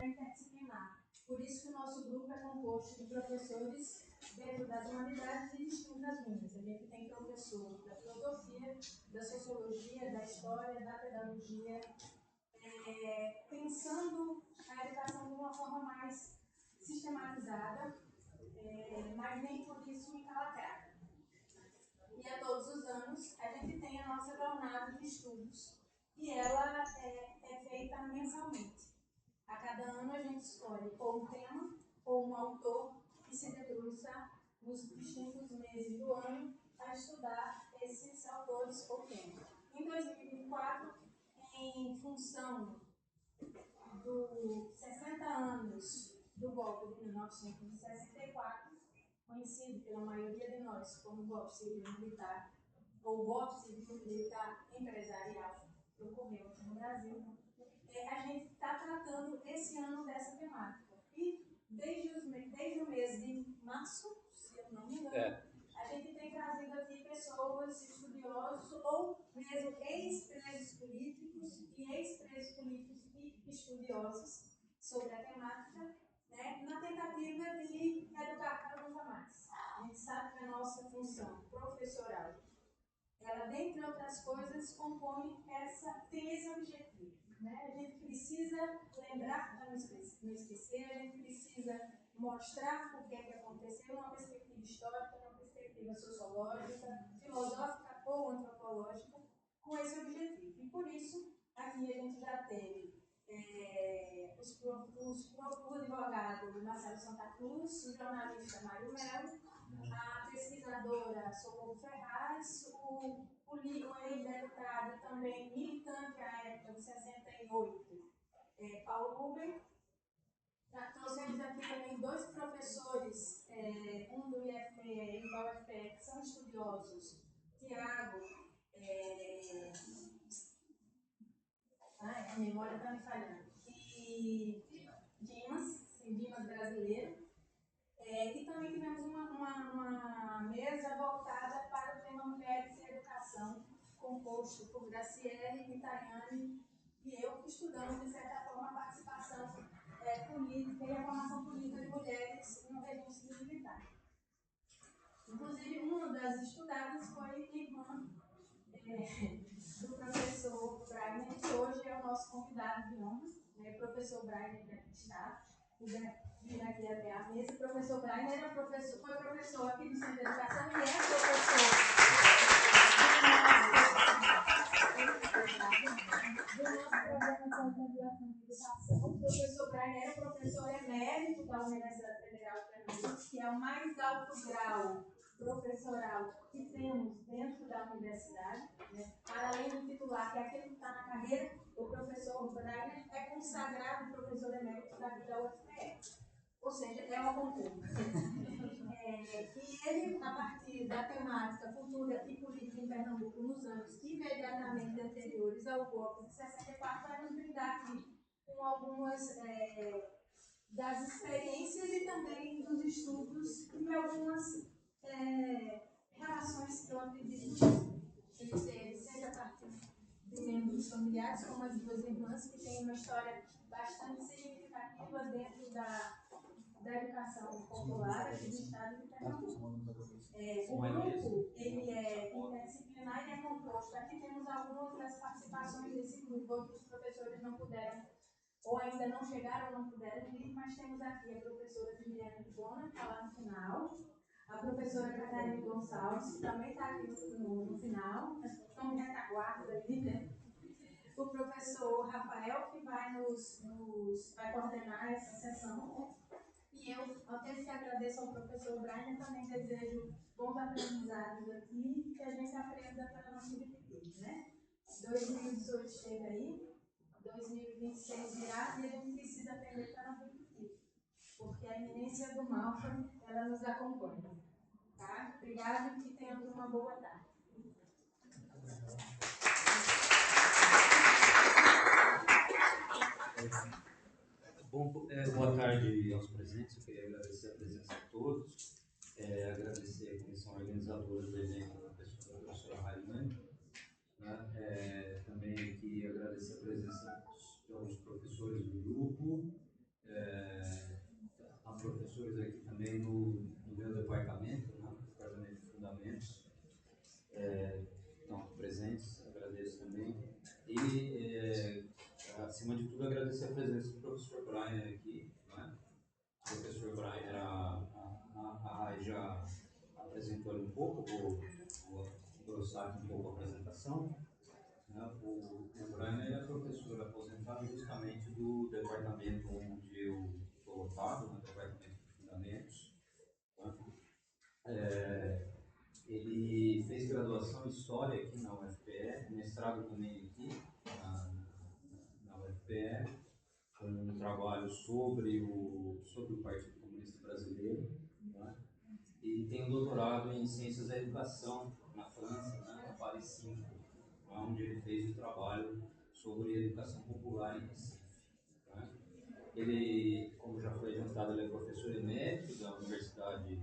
interdisciplinar. Por isso que o nosso grupo é composto de professores dentro das humanidades e distintas linhas. A gente tem professor da filosofia, da sociologia, da história, da pedagogia, pensando a educação de uma forma mais sistematizada, mas nem por isso encalacrada. E a todos os anos a gente tem a nossa jornada de estudos e ela é feita mensalmente. A cada ano a gente escolhe ou um tema ou um autor que se debruça nos distintos meses do ano a estudar esses autores ou temas. Em 2024, em função dos 60 anos do golpe de 1964, conhecido pela maioria de nós como golpe civil-militar, ou golpe civil-militar empresarial, que ocorreu aqui no Brasil, a gente está tratando esse ano dessa temática. E desde o mês de março, se eu não me engano, a gente tem trazido aqui pessoas, estudiosos, ou mesmo ex-presos políticos e ex-presos políticos e estudiosos sobre a temática, na tentativa de educar cada vez mais. A gente sabe que a nossa função professoral, ela, dentre outras coisas, tem esse objetivo. A gente precisa lembrar para não esquecer, a gente precisa mostrar o que aconteceu numa perspectiva histórica, numa perspectiva sociológica, filosófica ou antropológica, com esse objetivo. E por isso, aqui a gente já teve o advogado Marcelo Santa Cruz, o jornalista Mário Melo, a pesquisadora Socorro Ferraz, o ex-deputado e também militante à época de 68, Paulo Ruben. Trouxemos aqui também dois professores, um do IFPE e da UFPE, que são estudiosos, Tiago, a memória está me falhando, e Dimas brasileiro. E também tivemos uma mesa voltada para o tema Mulheres e Educação, composto por Graciele, Itaiane e eu, que estudamos, de certa forma, a participação política e a formação política de mulheres no regime civil-militar. Inclusive, uma das estudadas foi irmã do professor Brainer, que hoje é o nosso convidado de honra. O professor Brainer aqui está, vir aqui até a mesa. O professor Brainer foi professor aqui do Centro de Educação e é professor do nosso programa de pós-graduação em educação. O professor Brainer é professor emérito da Universidade Federal de Pernambuco, que é o mais alto grau professoral que temos dentro da universidade. Para além do titular, que é aquele que está na carreira, o professor Brainer é consagrado professor emérito da UFPE. Ou seja, é uma concurso. E ele, a partir da temática cultura e política em Pernambuco nos anos imediatamente anteriores ao golpe de 64, vai nos brindar aqui com algumas das experiências e também dos estudos e algumas relações que eu acredito que ele teve, seja a partir de membros familiares, como as duas irmãs, que têm uma história bastante significativa dentro da educação popular aqui do estado de Pernambuco. O grupo ele é interdisciplinar e é composto. Aqui temos algumas das participações desse grupo. Outros professores não puderam, ou ainda não chegaram, não puderam vir, mas temos aqui a professora Juliana de Bona, que está lá no final, a professora Catarina Gonçalves, que também está aqui no final, estão em retaguarda ali, né? O professor Rafael, que vai vai coordenar essa sessão. E eu, até que agradeço ao professor Brian, também desejo bons aprendizados aqui e que a gente aprenda para não se repetir, 2018 chega aí, 2026 virá e a gente precisa aprender para não repetir, porque a iminência do mal, ela nos acompanha. Tá? Obrigada e que tenhamos uma boa tarde. Bom, boa tarde aos presentes. Eu queria agradecer a presença de todos, agradecer a comissão organizadora do evento, a professora Raimane, também aqui agradecer a presença de alguns professores do grupo, presença do professor Breiner aqui, né? O professor Breiner, a Rai já apresentou ele um pouco, vou engrossar aqui um pouco a apresentação. Né? O Breiner é professor aposentado justamente do departamento onde eu estou lotado, no departamento de fundamentos. Né? Ele fez graduação em História aqui na UFPE, mestrado também aqui na UFPE, com um trabalho sobre o Partido Comunista Brasileiro, né? E tem um doutorado em Ciências da Educação na França, né, na Paris 5, onde ele fez um trabalho sobre educação popular em Recife. Né? Ele, como já foi adiantado, ele é professor emérito da Universidade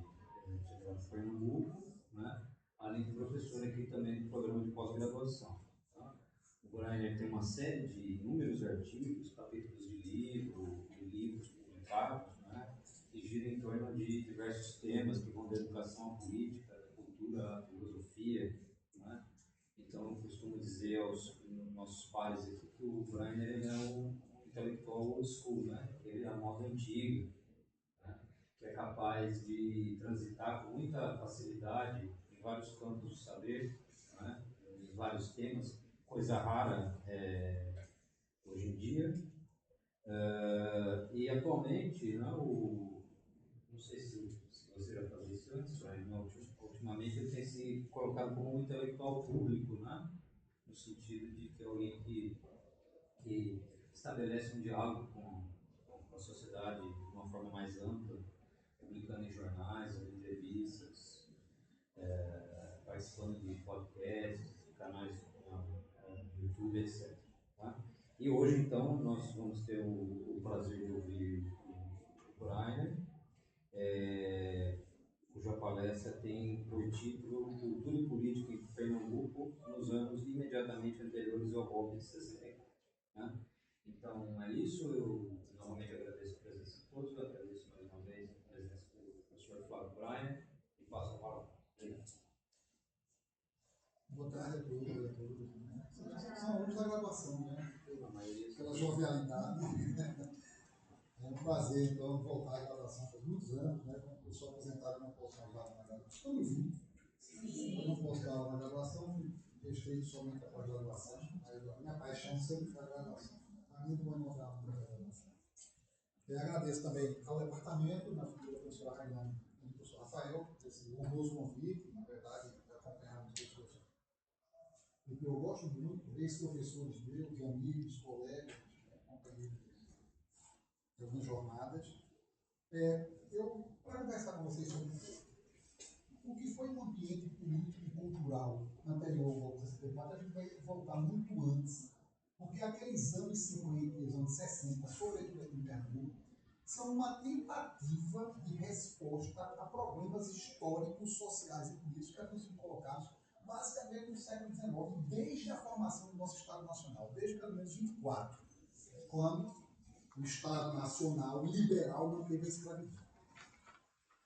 Federal de Pernambuco, né? Além de professor aqui também do programa de pós-graduação. Tá? O Breiner tem uma série de inúmeros artigos, capítulos de livros publicados, né? Que giram em torno de diversos temas que vão da educação à política, da cultura à filosofia. Né? Então, eu costumo dizer aos nossos pares aqui que o Breiner ele é um intelectual old school, né? Ele é a moda antiga, né? Que é capaz de transitar com muita facilidade em vários campos do saber, né? Em vários temas, coisa rara hoje em dia. E atualmente, né, não sei se você já fazia isso antes, mas ultimamente ele tem se colocado como um intelectual público, né? No sentido de que é alguém que estabelece um diálogo com a sociedade de uma forma mais ampla, publicando em jornais, em entrevistas, participando de podcasts, de canais no YouTube, etc. Tá? E hoje, então, nós vamos ter o prazer de ouvir o Breiner, cuja palestra tem por título Cultura e Política em Pernambuco nos anos imediatamente anteriores ao golpe de 64. Né? Então, é isso. Eu novamente agradeço a presença de todos, eu agradeço mais uma vez a presença do professor Flávio Breiner e passo a palavra. Boa tarde a todos e a todas. São alunos da graduação, né? Pela jovialidade. É um prazer, então, voltar à graduação faz muitos anos, né? Como eu sou aposentado, não posso dar aula na graduação. Estou no fim. Eu não posso dar aula na graduação, fui restrito somente à pós-graduação. Mas a minha paixão sempre foi a graduação. É muito bom encontrar alunos da graduação. Eu agradeço também ao departamento, na figura da professora Railane e do professor Rafael, por esse honroso convite, na verdade, acompanhar os professores. Porque eu gosto muito, ex-professores meus, amigos, colegas, companheiros de algumas jornadas. Para conversar com vocês sobre o que foi o ambiente político e cultural anterior ao golpe de 64, a gente vai voltar muito antes, porque aqueles anos 50 e os anos 60, sobretudo aqui em Pernambuco, são uma tentativa de resposta a problemas históricos, sociais e políticos que haviam sido colocados basicamente no século XIX, desde a formação do nosso Estado Nacional, desde pelo menos 24, quando o Estado Nacional liberal manteve a escravidão.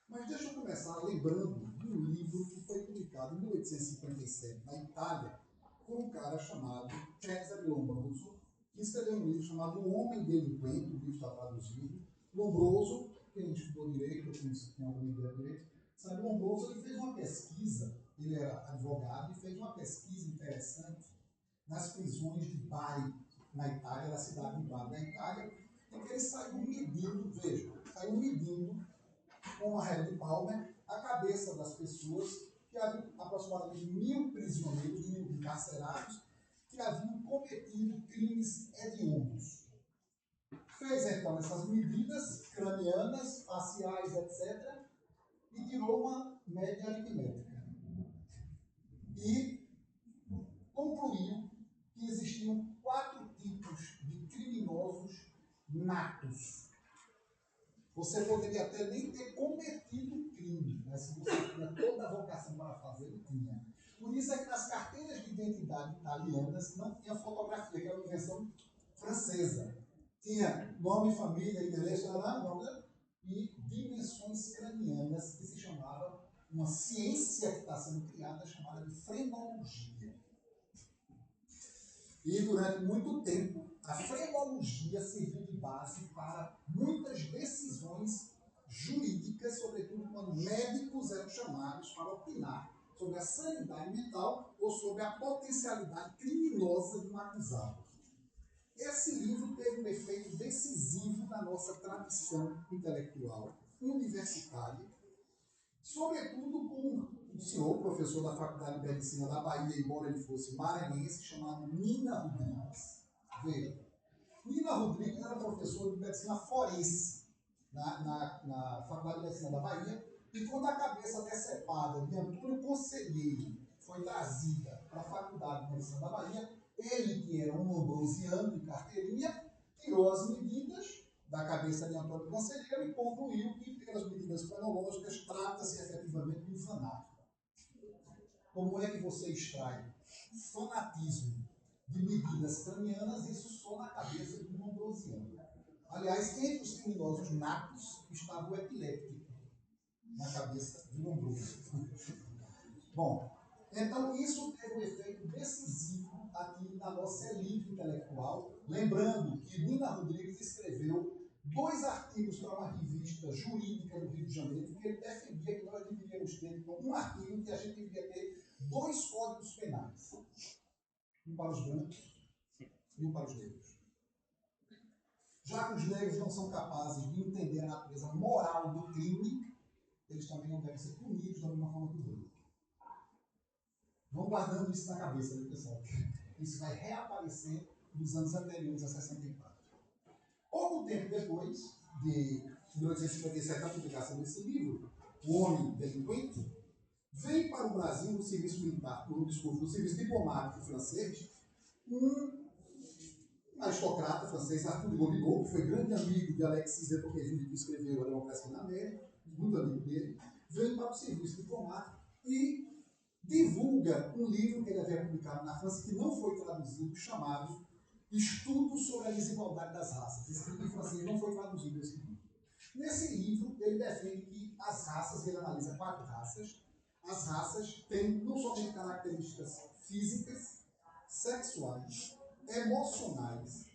Mas deixa eu começar lembrando de um livro que foi publicado em 1857 na Itália por um cara chamado Cesare Lombroso, que escreveu um livro chamado O Homem Delinquente, o livro está traduzido. Lombroso, quem estudou direito, quem tem alguma ideia de direito, sabe, Lombroso ele fez uma pesquisa, ele era advogado e fez uma pesquisa interessante nas prisões de Bari, na Itália, na cidade de Bari, na Itália, em que ele saiu medindo, veja, saiu medindo com uma régua de Palmer a cabeça das pessoas, que haviam aproximadamente 1.000 prisioneiros, 1.000 encarcerados, que haviam cometido crimes hediondos. Fez então essas medidas cranianas, faciais, etc., e tirou uma média aritmética. E concluiu que existiam 4 tipos de criminosos natos. Você poderia até nem ter cometido crime, mas se você tinha toda a vocação para fazer, tinha. Por isso é que nas carteiras de identidade italianas não tinha fotografia, que era uma invenção francesa. Tinha nome, família, endereço, e dimensões cranianas, que se chamava uma ciência que está sendo criada, chamada de frenologia. E durante muito tempo, a frenologia serviu de base para muitas decisões jurídicas, sobretudo quando médicos eram chamados para opinar sobre a sanidade mental ou sobre a potencialidade criminosa de um acusado. Esse livro teve um efeito decisivo na nossa tradição intelectual universitária, sobretudo com um senhor, professor da Faculdade de Medicina da Bahia, embora ele fosse maranhense, chamado Nina Rodrigues. Veja, Nina Rodrigues era professor de medicina forense na Faculdade de Medicina da Bahia, e quando a cabeça decepada de Antônio Conselheiro foi trazida para a Faculdade de Medicina da Bahia, ele, que era um ambrosiano de carteirinha, tirou as medidas da cabeça de Antônio Conselheiro e concluiu que, pelas medidas cronológicas, trata-se efetivamente de um fanático. Como é que você extrai fanatismo de medidas cranianas? Isso só na cabeça de um ambrosiano. Aliás, entre os criminosos natos estava o epiléptico na cabeça de um Ambrosio. Bom, então isso teve um efeito decisivo aqui na nossa elite intelectual. Lembrando que Nina Rodrigues escreveu 2 artigos para uma revista jurídica do Rio de Janeiro, que ele defendia que nós deveríamos ter, então, um artigo que a gente deveria ter 2 códigos penais. Um para os brancos e um para os negros. Já que os negros não são capazes de entender a natureza moral do crime, eles também não devem ser punidos da mesma forma que o branco. Vão guardando isso na cabeça, né, pessoal? Isso vai reaparecer nos anos anteriores a 64. Pouco tempo depois de 1857, a publicação desse livro, O Homem Delinquente, veio para o Brasil no serviço militar, no serviço diplomático francês, um aristocrata francês, Arthur de Gobineau, que foi grande amigo de Alexis de Tocqueville, que escreveu A Democracia na América, muito amigo dele, veio para o serviço diplomático e divulga um livro que ele havia publicado na França, que não foi traduzido, chamado Estudo sobre a Desigualdade das Raças. Esse livro em francês não foi traduzido esse livro. Nesse livro, ele defende que as raças, ele analisa 4 raças, as raças têm não somente características físicas, sexuais, emocionais,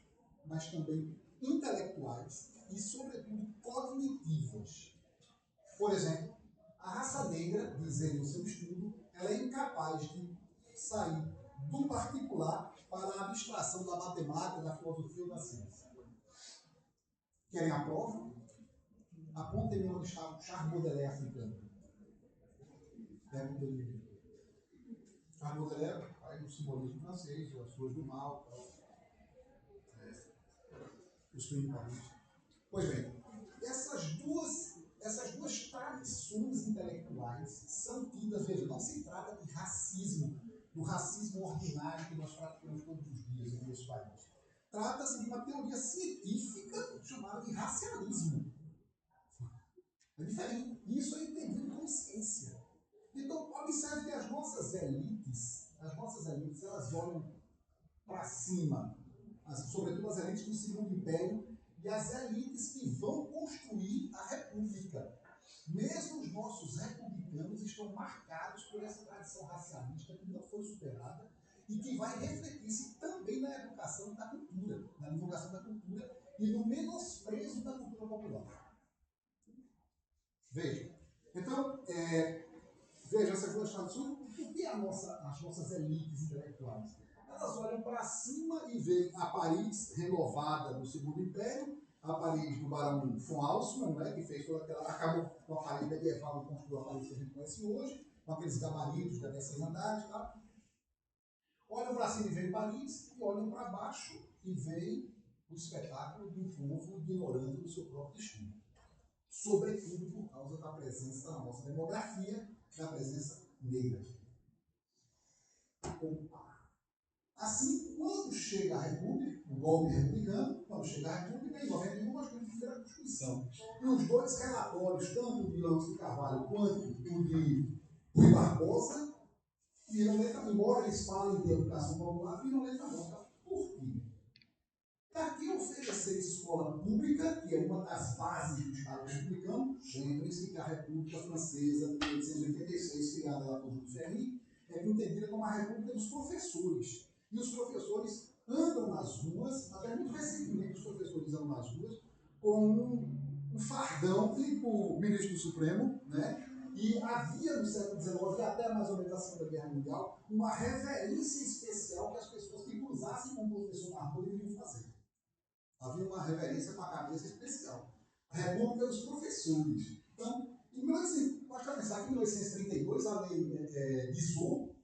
mas também intelectuais e, sobretudo, cognitivas. Por exemplo, a raça negra, diz ele no seu estudo, ela é incapaz de sair do particular para a abstração da matemática, da filosofia ou da ciência. Querem a prova? Apontem-me onde está o Charles Baudelaire africano. Charles Baudelaire, pai do simbolismo francês, as flores do mal, os crimes de Paris. Pois bem, essas duas tradições intelectuais são tidas, veja, não se trata de racismo, do racismo ordinário que nós praticamos todos os dias em nosso país. Trata-se de uma teoria científica chamada de racialismo. É diferente. Isso é entendido como ciência. Então, observe que as nossas elites, elas olham para cima, sobretudo as elites do Segundo Império e as elites que vão construir a República. Mesmo os nossos republicanos estão marcados por essa tradição racialista que não foi superada e que vai refletir-se também na educação da cultura, na divulgação da cultura e no menosprezo da cultura popular. Veja. Então, veja essas 2 tradições. O que é as nossas elites intelectuais? Elas olham para cima e veem a Paris renovada do Segundo Império, a Paris do Barão von Haussmann, né, que fez toda aquela, acabou com a Paris medieval e construiu a Paris que a gente conhece hoje, com aqueles gabaritos de 16 andares e tal. Olham para cima e veem Paris, e olham para baixo e veem o espetáculo de um povo ignorante do seu próprio destino. Sobretudo por causa da presença da nossa demografia, da presença negra. Assim, quando chega a República, o golpe republicano, quando chega a República, em 91 nós temos a primeira Constituição. E os 2 relatórios, tanto de Lemos de Carvalho quanto o de Rui Barbosa, viram letra, embora eles falem de educação popular, viram letra morta. Por quê? Para que oferecer escola pública, que é uma das bases do Estado republicano, lembrem-se que a República Francesa, de 1886, criada lá por Jules Ferry, é entendida como a República dos professores. E os professores andam nas ruas, até muito recentemente os professores andam nas ruas, com um fardão tipo ministro do Supremo, né? E havia no século XIX, até mais ou menos a Segunda Guerra Mundial, uma reverência especial que as pessoas que cruzassem com o professor na rua deveriam fazer. Havia uma reverência com a cabeça especial. A República dos Professores. Então, pode pensar que em 1932 a lei dizou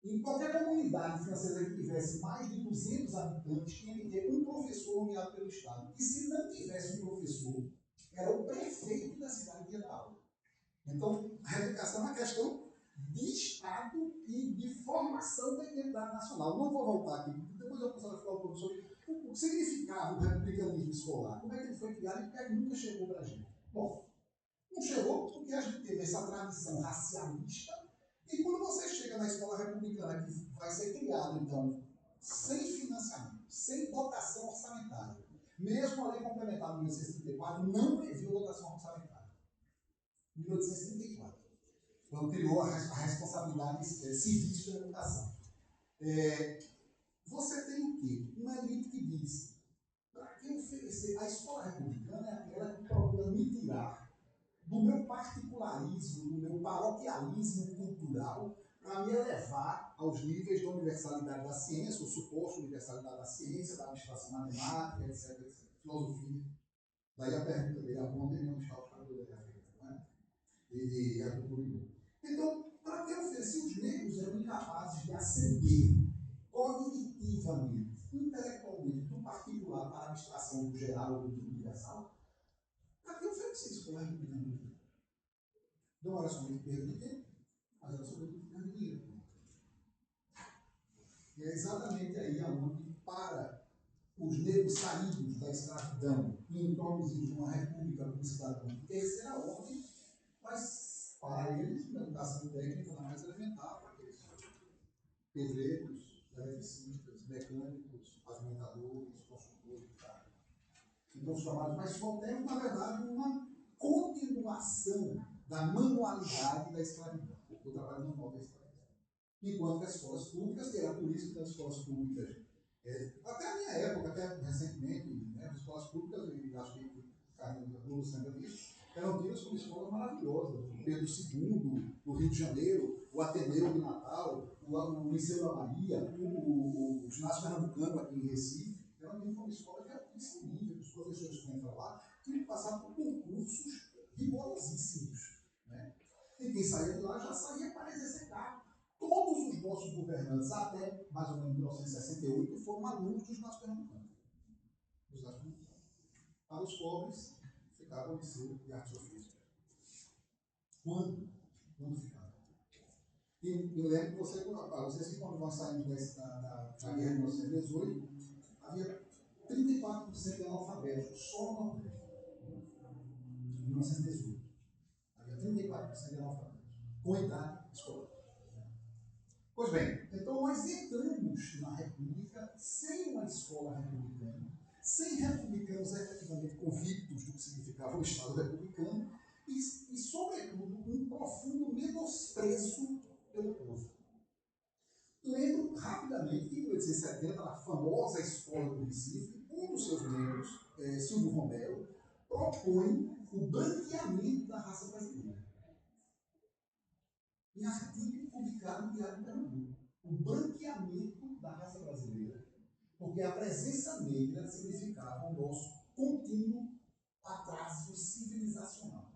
em qualquer comunidade francesa que tivesse mais de 200 habitantes, tinha que ter um professor nomeado pelo Estado. E se não tivesse um professor, era o prefeito da cidade que ia dar aula. Então, a educação é uma questão de Estado e de formação da identidade nacional. Não vou voltar aqui, depois eu posso falar um pouco sobre o que significava o republicanismo escolar, como é que ele foi criado e por que ele nunca chegou para a gente. Bom, não chegou porque a gente teve essa tradição racialista, e quando você chega na escola republicana, que vai ser criada, então, sem financiamento, sem dotação orçamentária, mesmo a lei complementar de 1934 não previu dotação orçamentária. 1834, quando criou a responsabilidade civis pela educação. Você tem o quê? Uma elite que diz, para que oferecer? A escola republicana é aquela que procura me tirar do meu particularismo, do meu paroquialismo cultural, para me elevar aos níveis da universalidade da ciência, o suposto universalidade da ciência, da abstração matemática, etc. Filosofia. Daí a pergunta dele, algum tem um estado para poder não é? E a cultura. Então, para que oferecer? Os negros eram incapazes de ascender cognitivamente, intelectualmente, do particular para a abstração do geral ou do universal. Para que oferecer isso para a republicana? Não era somente perda de tempo, mas era sobretudo perda de dinheiro. E é exatamente aí aonde, para os negros saídos da escravidão e introduzidos numa república como cidadão de terceira ordem, mas para eles, uma educação técnica na mais elementar, para aqueles pedreiros, eletricistas, mecânicos, pavimentadores, construtores, então os trabalhos mais modernos, na verdade, uma continuação da manualidade da escravidão, o trabalho manual da escravidão. Enquanto as escolas públicas, que era por isso que as escolas públicas, até a minha época, até recentemente, né, as escolas públicas, eu acho que Carlos Lula lembra disso, eram tidas como escolas maravilhosas. O Pedro II, no Rio de Janeiro, o Ateneu de Natal, o Liceu da Bahia, o Ginásio Pernambucano aqui em Recife, eram tidas como escolas de altíssimo nível. Os professores que entram lá tinham que passar por concursos rigorosíssimos. Né? E quem saía de lá já saía para exercer cargo. Todos os nossos governantes, até mais ou menos 1968, foram alunos do Ginásio Pernambucano. Para os pobres, ficava o Liceu de Arte e Ofício. Quando? Quando ficava? E lembro que vocês que quando nós saímos da guerra de 1918, havia 34% de analfabetos, só no Nordeste. Em 1918. Havia 34% de analfabetos, com idade escolar. Pois bem, então nós entramos na República sem uma escola republicana, sem republicanos efetivamente convictos do que significava o Estado republicano e sobretudo, um profundo menosprezo pelo povo. Lembro rapidamente que em 1870, na famosa Escola do Recife, um dos seus membros, Silvio Romero, propõe o branqueamento da raça brasileira. Em artigo publicado no Diário de Pernambuco. O branqueamento da raça brasileira. Porque a presença negra significava o nosso contínuo atraso civilizacional.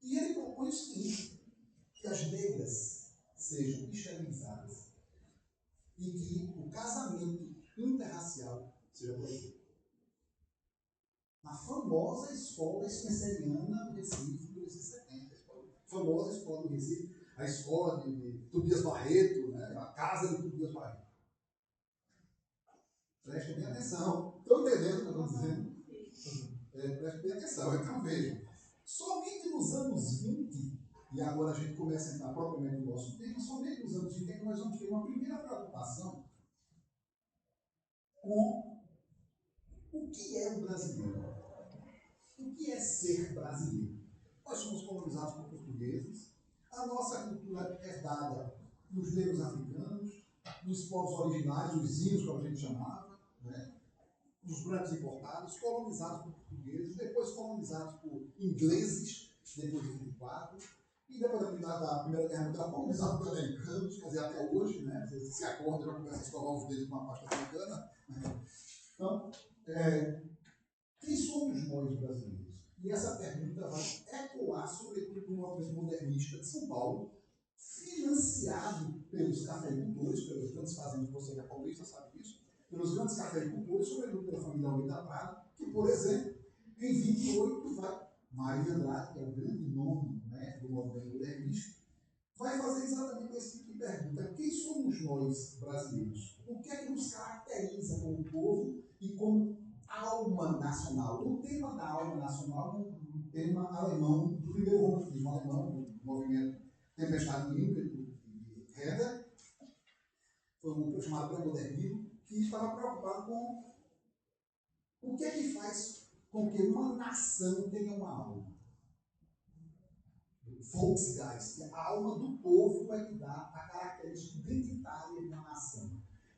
E ele propõe o seguinte, que as negras sejam esterilizadas e que o casamento interracial seja proibido. Na famosa escola spenceriana do Recife, em 1970, a famosa escola do Recife, a escola de Tobias Barreto, né, a casa de Tobias Barreto. Prestem bem atenção. Estão entendendo o que eu estou dizendo? Prestem bem atenção. Então vejam. Somente nos anos 20, e agora a gente começa a entrar propriamente no nosso tema, somente nos anos 20 é que nós vamos ter uma primeira preocupação com o que é o brasileiro. O que é ser brasileiro? Nós somos colonizados por portugueses, a nossa cultura é herdada dos negros africanos, dos povos originários, os índios, como a gente chamava, né? Os brancos importados, colonizados por portugueses, depois colonizados por ingleses, depois de 24, e depois da Primeira Guerra Mundial, colonizados por americanos, quer dizer, até hoje, né? Você se acorda, já começa a escovar os dedos com uma pasta americana. Né? Então, quem somos nós brasileiros? E essa pergunta vai ecoar, sobretudo, no movimento modernista de São Paulo, financiado pelos cafeicultores, pelos grandes fazendas, você que é paulista sabe disso, pelos grandes cafeicultores, sobretudo pela família Almeida Prado, que, por exemplo, em 28 vai, Maria Andrade, que é o grande nome, né, do movimento modernista, vai fazer exatamente esse tipo de pergunta. Quem somos nós, brasileiros? O que é que nos caracteriza como povo e como alma nacional? O tema da alma nacional é um tema alemão, do primeiro romantismo alemão, do movimento Tempestade em Ímpeto e Herder, foi um grupo chamado pré-modernismo, que estava preocupado com o que é que faz com que uma nação tenha uma alma. Volksgeist, a alma do povo é que dá a característica identitária de uma nação.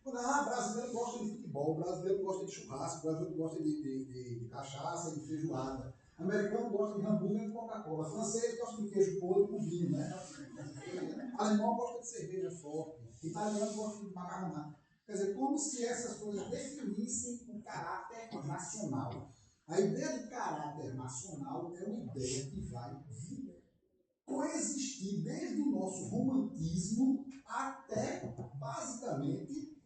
Quando brasileiro gosta de futebol, brasileiro gosta de churrasco, brasileiro gosta de cachaça e de feijoada, americano gosta de hambúrguer e de Coca-Cola, francês gosta de queijo podre com vinho, né? Alemão gosta de cerveja forte, italiano gosta de macarronada. Quer dizer, como se essas coisas definissem o caráter nacional. A ideia de caráter nacional é uma ideia que vai coexistir desde o nosso romantismo até, basicamente,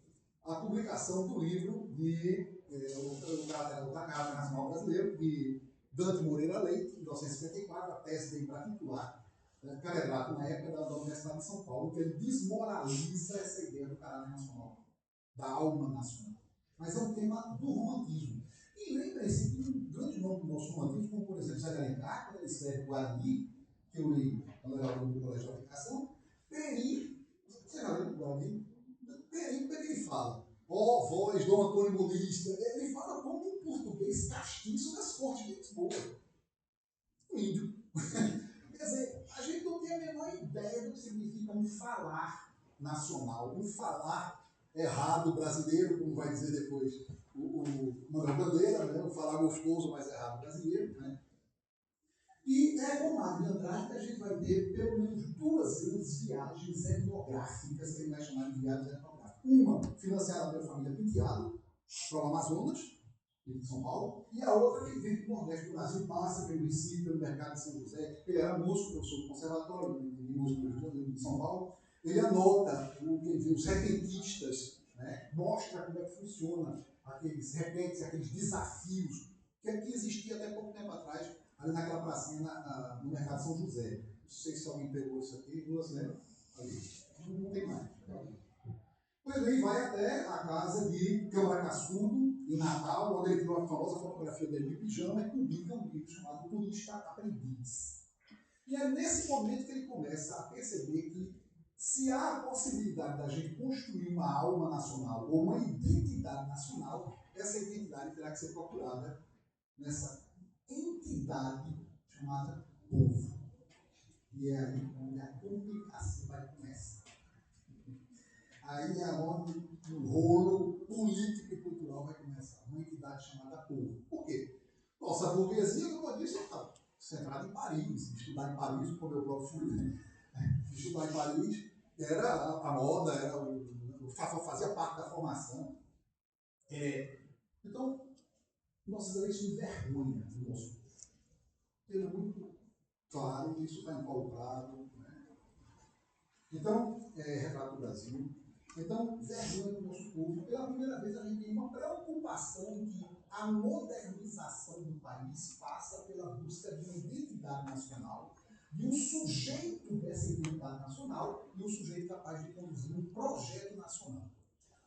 a publicação do livro de o Caráter Nacional Brasileiro, de Dante Moreira Leite, em 1954, a tese dele particular, catedrático na época da Universidade de São Paulo, que ele desmoraliza essa ideia do caráter nacional, da alma nacional. Mas é um tema do romantismo. E lembre-se que um grande nome do nosso romantismo, como por exemplo Zé de Alencar, quando ele escreve Guarani, que eu li quando eu era do Colégio de Aplicação, Peri, você já leu o Guarani? Peri, como é que ele fala? Ó, voz, Dom Antônio Bolista, ele fala como um português castiço das cortes de Lisboa. Um índio. Quer dizer, a gente não tem a menor ideia do que significa um falar nacional, um falar errado brasileiro, como vai dizer depois o Manuel Bandeira, né? Um falar gostoso, mas errado brasileiro, né? E é com Maria Andrade que a gente vai ter pelo menos duas grandes viagens etnográficas, que ele vai chamar de viagens etnográficas. Uma financiada pela família Penteado, para o Amazonas, de São Paulo, e a outra que vem do Nordeste do Brasil, passa pelo Recife, pelo mercado de São José. Ele era músico, professor do conservatório de música de São Paulo. Ele anota os repentistas, né? Mostra como é que funciona aqueles repentes, aqueles desafios que aqui existia até pouco tempo atrás, ali naquela pracinha no mercado de São José. Não sei se alguém pegou isso aqui, duas lembram? Ali. Não tem mais. Pois bem, vai até a casa de Câmara Cascudo, em Natal, onde ele tirou a famosa fotografia dele de pijama e publica um livro chamado Turista Aprendiz. E é nesse momento que ele começa a perceber que se há a possibilidade da gente construir uma alma nacional ou uma identidade nacional, essa identidade terá que ser procurada nessa entidade chamada povo. E é aí onde a complicação vai começar. Aí é onde o rolo político e cultural vai começar. Uma entidade chamada povo. Por quê? Nossa burguesia, como eu disse, está centrada em Paris. Estudar em Paris, como eu próprio fui, estudar em Paris era a moda, fazia parte da formação. Então, nossas eleições vergonha do nosso povo. Tem muito claro, isso está em Paulo Prado. Né? Então, Retrato do Brasil. Então, vergonha do nosso povo. Pela primeira vez, a gente tem uma preocupação de que a modernização do país passa pela busca de uma identidade nacional, de um sujeito dessa identidade nacional e um sujeito capaz de conduzir um projeto nacional.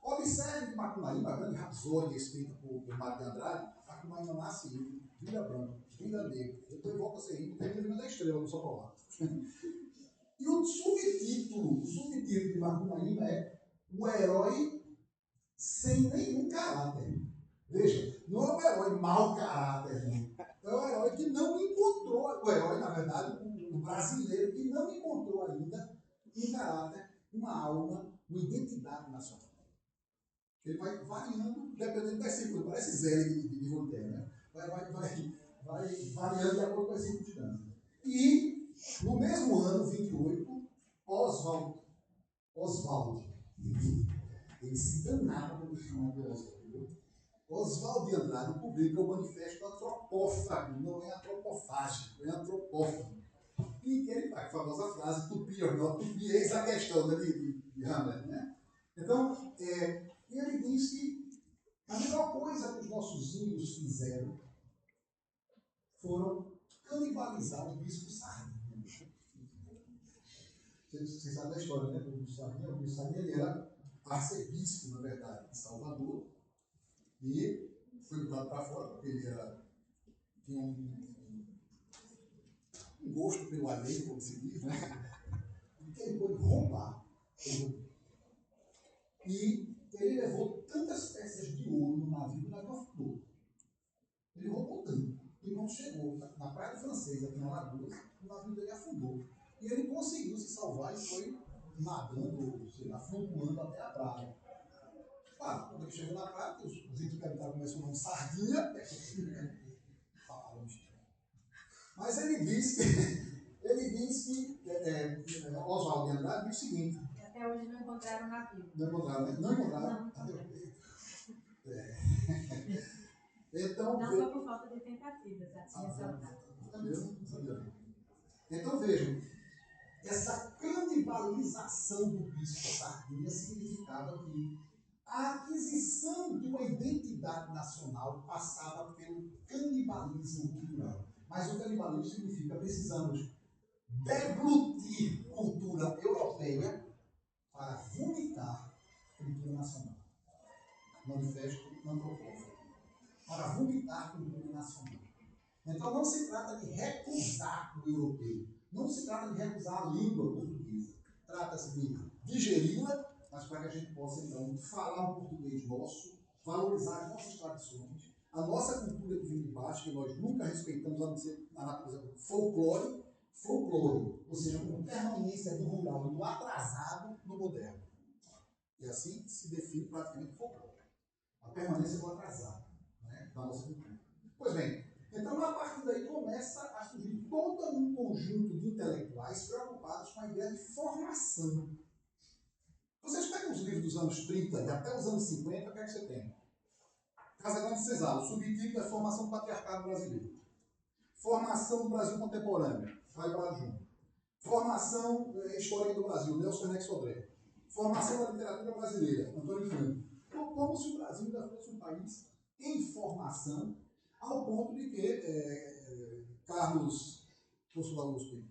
Observe que Macunaíma, a grande rapsódia escrita por Mário de Andrade, Macunaíma nasce Vila Branca, Vila Negra, depois volta a ser rico, termina da Estrela, no São Paulo. E o subtítulo de Macunaíma é o herói sem nenhum caráter. Veja, não é um herói mau caráter, não. É um herói que não encontrou, o herói, na verdade, o brasileiro que não encontrou ainda um caráter, uma alma, uma identidade nacional. Ele vai variando, dependendo das circunstâncias, parece Zé de Voltaire, né? Vai variando de acordo com as circunstâncias. E, no mesmo ano, 28, Oswald, ele se danava pelo chamado Oswald. Oswald de Andrade publica o Manifesto Antropófago, não é antropofágico, é antropófago. E ele está com a famosa frase, tupi or not tupi, eis a questão, né, de Hamlet, né? Então, ele diz que a melhor coisa que os nossos índios fizeram foram canibalizar o bispo Sardinha. Vocês sabem da história, né? O bispo Sardinha ele era arcebispo, na verdade, de Salvador, e foi lutado para fora, porque ele tinha um gosto pelo alheio, como se diz, né? E ele pôde roubar. E ele levou tantas peças de ouro no navio, o navio afundou. Ele roubou tanto. E quando chegou na Praia do Francês, aqui na Lagoa, o navio dele afundou. E ele conseguiu se salvar e foi nadando, sei lá, flutuando até a praia. Claro, quando ele chegou na praia, os índios capitaram começou o nome Sardinha. Mas ele diz que Oswald de Andrade diz o seguinte. Até hoje não encontraram o navio. Não encontraram, né? Não encontraram. Então, não foi por falta de tentativa, já tinha saltado. Então vejam, essa canibalização do bispo Sardinha significava que a aquisição de uma identidade nacional passava pelo canibalismo cultural. Mas o canibalismo significa precisamos deglutir cultura europeia para vomitar cultura nacional. Manifesto antropófago. Para vomitar cultura nacional. Então não se trata de recusar o europeu. Não se trata de recusar a língua portuguesa. Trata-se de digeri-la, mas para que a gente possa, então, falar o português nosso, valorizar as nossas tradições, a nossa cultura que vem de baixo, que nós nunca respeitamos, a não ser a natureza do folclore, ou seja, uma permanência do rural e do atrasado no moderno. E assim se define praticamente o folclore. A permanência do atrasado, né, da nossa cultura. Pois bem, então a partir daí começa a surgir todo um conjunto de intelectuais preocupados com a ideia de formação. Vocês pegam os livros dos anos 30 e até os anos 50, o que é que você tem? Casa Grande de Cesaro, o subtítulo é Formação do Patriarcado Brasileiro. Formação do Brasil Contemporâneo, vai para junto. Formação Histórica do Brasil, Nelson Nex Sodré. Formação da Literatura Brasileira, Antônio Franco. Então, como se o Brasil ainda fosse um país em formação, ao ponto de que Carlos Augusto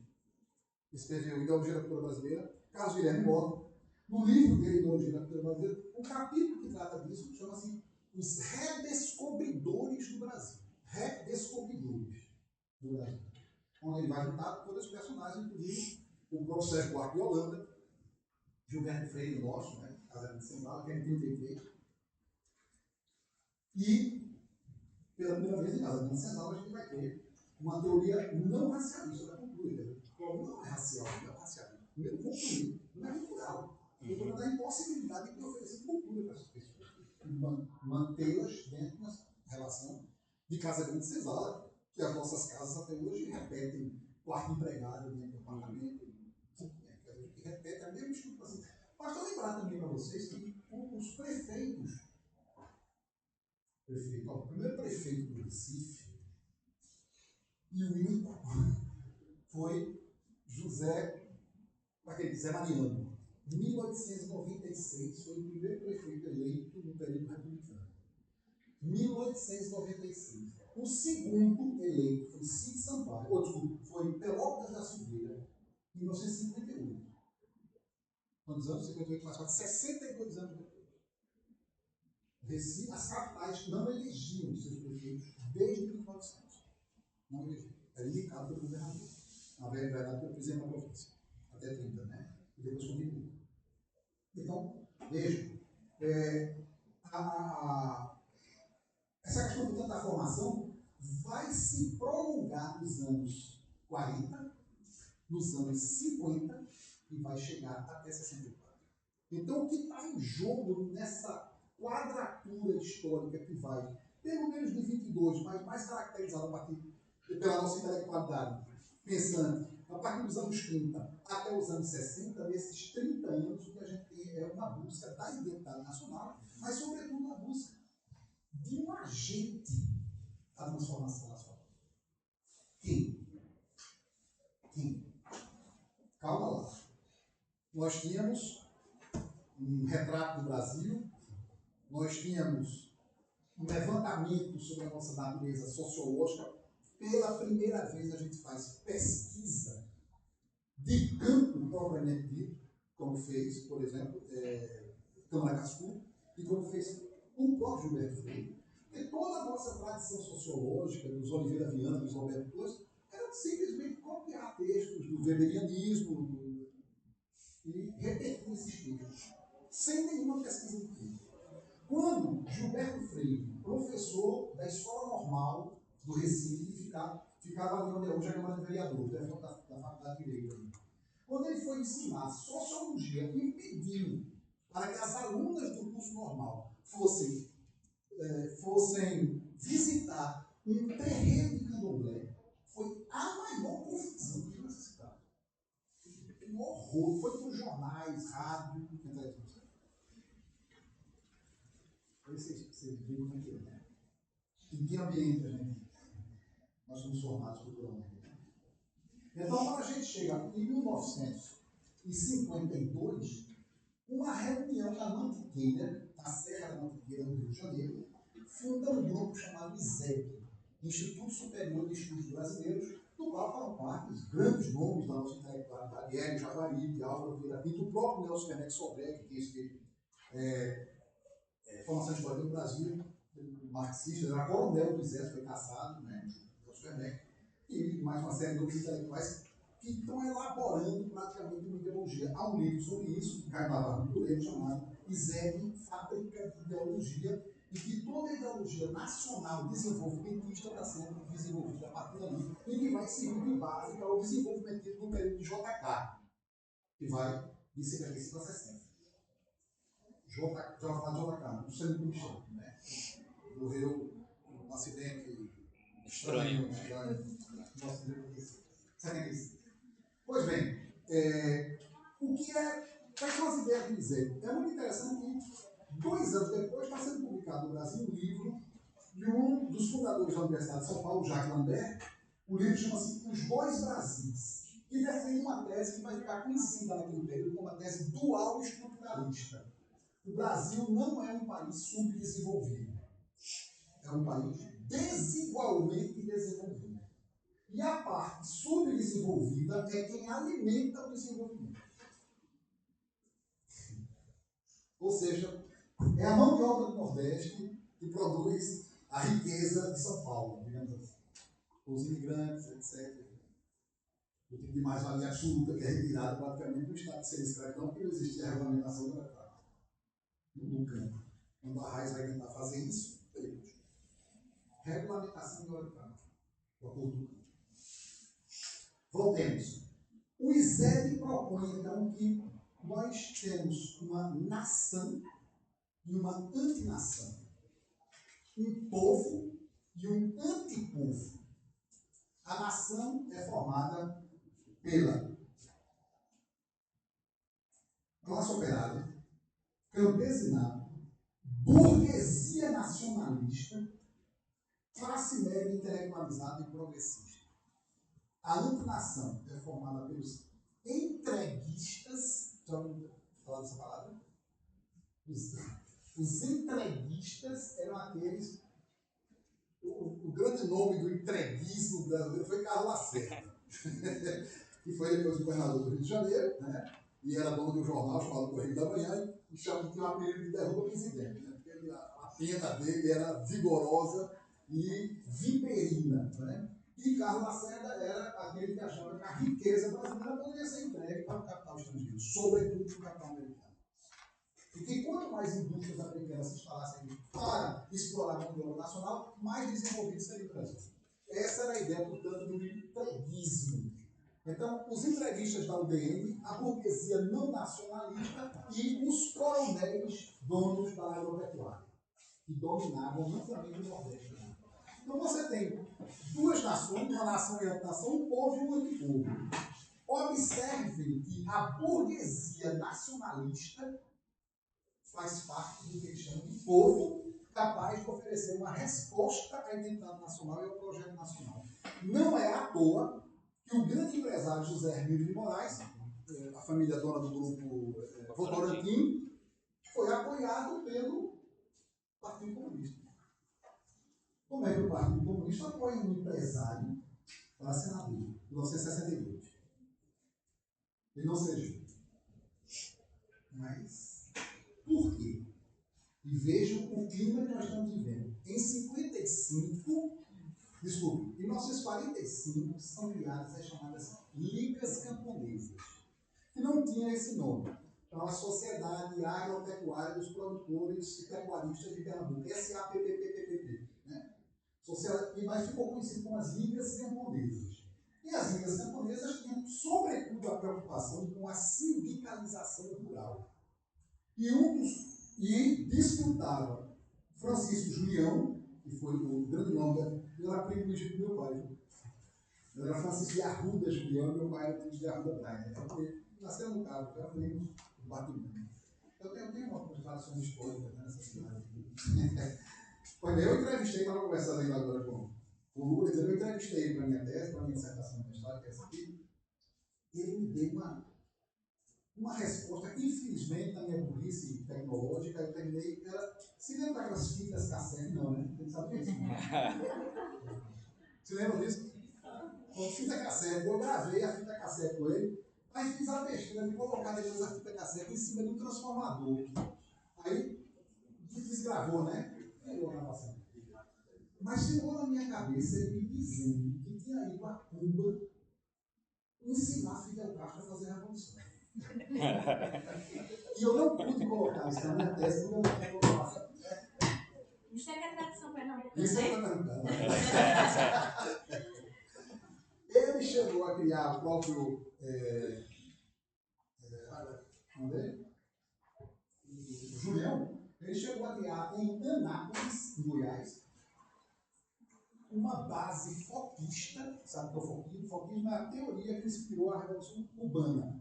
escreveu Ideologia da Cultura Brasileira, Carlos Guilherme Mota, no livro dele, Ideologia da Cultura Brasileira, o capítulo que trata disso chama-se Os Redescobridores do Brasil. Redescobridores do Brasil. Onde ele vai juntar todos os personagens, inclusive o próprio Sérgio Buarque de Holanda, Gilberto Freire, nosso, né, Casa Grande de Cesaro, que é em 33. E, pela primeira vez em Casa Grande de Cesaro, a gente vai ter uma teoria não racialista da cultura. O problema não é racial, não é racialista. Primeiro, construir, não é cultural. O problema da impossibilidade de oferecer cultura para essas pessoas. Mantê-las dentro de uma relação de Casa Grande de Cesaro, que as nossas casas até hoje repetem quarto empregado dentro do apartamento. A gente repete a mesma estrutura. Mas estou lembrar também para vocês que os prefeitos, o primeiro prefeito do Recife, e o único, foi José Mariano. Em 1896 foi o primeiro prefeito eleito no período republicano. 1896. O segundo eleito foi Cid Sampaio, foi Pelópidas da Silveira, em 1958. Quantos anos? 58 mais 4, 62 anos depois. As capitais não elegiam seus prefeitos desde 1900. Não elegiam. Era indicado pelo governador. Na verdade, pelo presidente da província. Até 30, né? E depois continua. Então, vejam. Essa questão, portanto, da formação vai se prolongar nos anos 40, nos anos 50 e vai chegar até 64. Então, o que está em jogo nessa quadratura histórica que vai, pelo menos de 22, mas mais caracterizada a partir pela nossa intelectualidade pensante, a partir dos anos 30 até os anos 60, nesses 30 anos, o que a gente tem é uma busca da identidade nacional, mas, sobretudo, uma busca de um agente da transformação nacional. Quem? Calma lá. Nós tínhamos um retrato do Brasil, nós tínhamos um levantamento sobre a nossa natureza sociológica. Pela primeira vez a gente faz pesquisa de campo propriamente dito, como fez, por exemplo, Câmara Cascudo, e como fez o próprio Gilberto Freire. Porque toda a nossa tradição sociológica, dos Oliveira Viana, dos Roberto Costa, era simplesmente copiar textos do weberianismo e repetir esses textos, sem nenhuma pesquisa de campo. Quando Gilberto Freire, professor da Escola Normal do Recife, ficava ali onde é hoje a Câmara de Vereadores, da Faculdade de Direito. Quando ele foi ensinar sociologia e pediu para que as alunas do curso normal fossem visitar um terreiro de candomblé, foi a maior confusão que nós citamos. Um horror, foi para os jornais, rádio, etc. Vocês viram como é que é, né? Em que ambiente a gente nós somos formados culturalmente. Então, quando a gente chega em 1952, uma reunião na Mantiqueira, na Serra da Mantiqueira, no Rio de Janeiro, funda um grupo chamado ISEB, Instituto Superior de Estudos Brasileiros, do qual falam parte os grandes nomes da nossa intelectualidade, Hélio Javari, de Álvaro Vieira Pinto, o próprio Nelson Fernandes Sodré, que tem escrito Formação Histórica do Brasil, marxista, era coronel do Exército, foi caçado, né? Nelson Fernandes, e mais uma série de outros intelectuais que estão elaborando praticamente uma ideologia. Há um livro sobre isso, que Caio Navarro Moreira, chamado ISEB, Fábrica de Ideologia, e que toda a ideologia nacional desenvolvimentista está sendo desenvolvida a partir dali, e que vai servir de base para o desenvolvimento do período de JK, que vai de 55 a 60. Já vou falar de JK, do Sérgio Michel, né? Morreu num acidente estranho. Nossa, 75. Pois bem, quais são as ideias de dizer? É muito interessante que 2 anos depois está sendo publicado no Brasil um livro de um dos fundadores da Universidade de São Paulo, Jacques Lambert. O livro chama-se Os Dois Brasis, que defende uma tese que vai ficar conhecida naquele período como uma tese dual estruturalista. O Brasil não é um país subdesenvolvido, é um país desigualmente desenvolvido. E a parte subdesenvolvida é quem alimenta o desenvolvimento. Ou seja, é a mão de obra do Nordeste que produz a riqueza de São Paulo, digamos assim. Os imigrantes, etc. O tipo de mais-valia absoluta que é retirado praticamente do estado de ser escravidão, porque não existe a regulamentação do mercado no campo. Quando a Raiz vai tentar fazer isso, regulamentação do mercado, o acordo do campo. Voltemos. O ISEB propõe, então, que nós temos uma nação e uma antinação. Um povo e um antipovo. A nação é formada pela classe operária, campesinato, burguesia nacionalista, classe média intelectualizada e progressista. A antinação é formada pelos entreguistas. Já ouviu falar dessa palavra? Os entreguistas eram aqueles. O grande nome do entreguismo brasileiro foi Carlos Lacerda, que foi depois governador do Rio de Janeiro, né? E era dono de um jornal chamado Correio da Manhã, e tinha um apelido de derruba presidente, né? Porque a pena dele era vigorosa e viperina, né? E Carlos Lacerda era aquele que achava que a riqueza brasileira poderia ser entregue para o capital estrangeiro, sobretudo para o capital americano. Porque quanto mais indústrias americanas se instalassem para explorar a mão de obra nacional, mais desenvolvido seria o Brasil. Essa era a ideia, portanto, do entreguismo. Então, os entreguistas da UDN, a burguesia não nacionalista e os coronéis donos da agropecuária, que dominavam não também do Nordeste. Né? Então, você tem duas nações, uma nação e outra nação, um povo e um antipovo. Observem que a burguesia nacionalista faz parte do que eles chamam de povo capaz de oferecer uma resposta à identidade nacional e ao projeto nacional. Não é à toa que o grande empresário José Hermílio de Moraes, a família dona do grupo Votorantim, foi apoiado pelo Partido Comunista. Como é que o Partido Comunista apoia um empresário para senador, em 1962? Ele não seja. Mas, por quê? E vejam o clima que nós estamos vivendo. Em 1945, são criadas as chamadas Ligas Camponesas, que não tinham esse nome. Então, a Sociedade Agropecuária dos Produtores e Pecuaristas de Pernambuco, SAPPPPP, né? Mas ficou conhecido como as Ligas Camponesas. E as Ligas Camponesas tinham, sobretudo, a preocupação com a sindicalização rural. E disputava Francisco Julião, que foi o grande nome dele, era primo legítimo do meu pai. Ele era Francisco de Arruda Julião, meu pai era primo de Arruda Braga. Então, nasceu no carro, já foi no batimento. Eu tenho uma tradição histórica nessa cidade. Pois bem, eu entrevistei, estava conversando ainda agora com o Lula, eu entrevistei ele para a minha tese, para a minha dissertação de mestrado, que é essa aqui, e ele me deu uma resposta que, infelizmente, na minha burrice tecnológica, eu terminei, se lembra daquelas fitas cassete? Não, né? Você sabe disso? Se lembra disso? Com fita cassete, eu gravei a fita cassete com ele, mas fiz a besteira de colocar depois a fita cassete em cima de um transformador. Aí, desgravou, né? Pegou a gravação. Mas chegou na minha cabeça ele me dizendo que tinha ido a Cuba ensinar Fidel Castro a fazer a revolução. E eu não pude colocar isso na minha tese, porque eu não tinha colocação. Isso é que é tradição pernambucana. Isso é pernambucana. Ele chegou a criar o próprio. Julião. Ele chegou a criar em Anápolis, em Goiás, uma base foquista. Sabe o que é o foquismo? O foquismo é a teoria que inspirou a Revolução Cubana.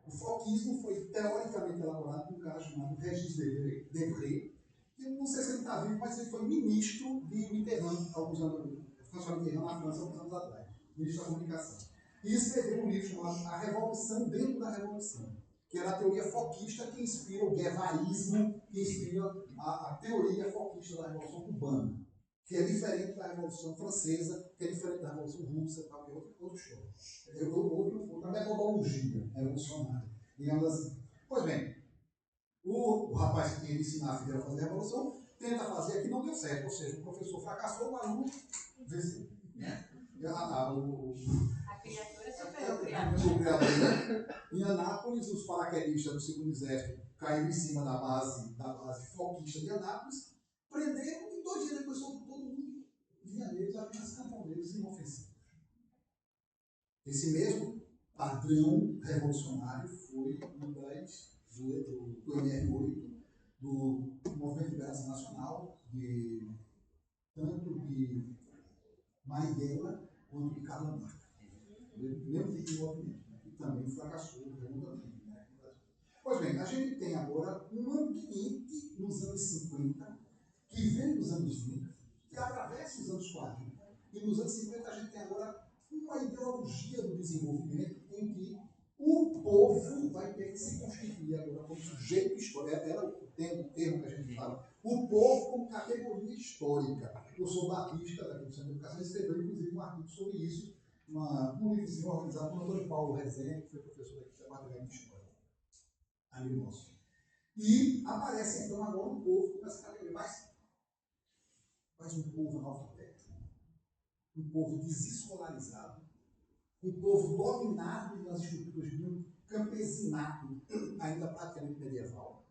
O foquismo foi teoricamente elaborado por um cara chamado Regis Debray, que eu não sei se ele está vivo, mas ele foi ministro de Mitterrand, alguns anos, François Mitterrand na França, alguns anos atrás, ministro da Comunicação. E escreveu um livro chamado A Revolução Dentro da Revolução, que era a teoria foquista que inspira o guevarismo, que inspira a teoria foquista da Revolução Cubana, que é diferente da Revolução Francesa, que é diferente da Revolução Russa, tal, que é outro show. Outra metodologia revolucionária, digamos assim. Pois bem, o rapaz que tinha de ensinar a Fidel a fazer a revolução tenta fazer aqui, não deu certo, ou seja, o professor fracassou, o aluno venceu. Né? A criatura superou o criador. Em Anápolis, os paraquedistas do segundo exército caíram em cima da base foquista de Anápolis, prenderam e 2 dias depois soltou todo mundo, vianeiros, apenas camponeses inofensivos. Esse mesmo padrão revolucionário foi do MR8, do Movimento de Liberação Nacional, tanto de Marighella quanto de Karl Marx. Mesmo tipo de movimento, né, que também fracassou redondamente. Né? Pois bem, a gente tem agora um ambiente nos anos 50, que vem nos anos 20, que atravessa os anos 40. E nos anos 50 a gente tem agora uma ideologia do desenvolvimento em que o povo vai ter que se constituir agora como sujeito histórico. Era o termo que a gente fala. O povo como categoria histórica. Eu sou batista da Comissão de Educação e escreveu inclusive um artigo sobre isso, um livrozinho organizado por Antônio Paulo Rezende, que foi professor daqui da Faculdade de História, amigo nosso. E aparece então agora um povo com essa categoria, mas um povo analfabeto, um povo desescolarizado, um povo dominado nas estruturas de um campesinato ainda praticamente medieval.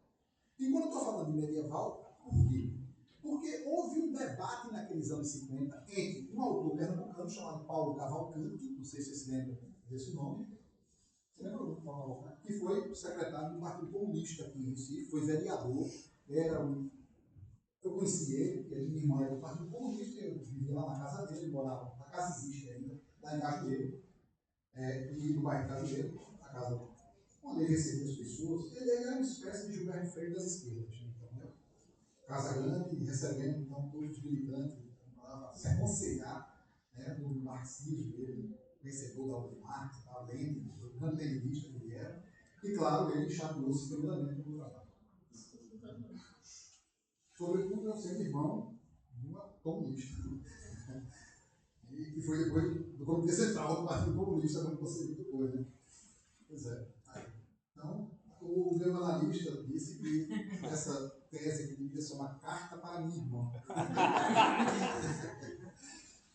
E quando eu estou falando de medieval, por quê? Porque houve um debate naqueles anos 50 entre um autor pernambucano chamado Paulo Cavalcanti, não sei se vocês se lembram desse nome, você lembra do Paulo, né? Que foi secretário do Partido Comunista aqui em Recife, foi vereador, eu conheci ele, minha irmã era do Partido Comunista, eu vivia lá na casa dele, ele morava, a casa existe ainda, lá em Cajueiro, e no bairro Cajueiro, a casa onde ele recebia as pessoas, ele era uma espécie de Gilberto Freire das esquerdas, entendeu? Casa grande, recebendo então todos os militantes, para se aconselhar, né, no marxismo, ele vencedor da Ordem Marx, da Lenin, o grande leninista que ele era, e claro, ele chateou-se primeiramente no trabalho. Sobretudo, eu sendo irmão de uma comunista, e que foi depois do Comitê Central do Partido Comunista, como você viu depois, né? Pois é. Então, o meu analista disse que essa tese aqui devia ser uma carta para minha irmã.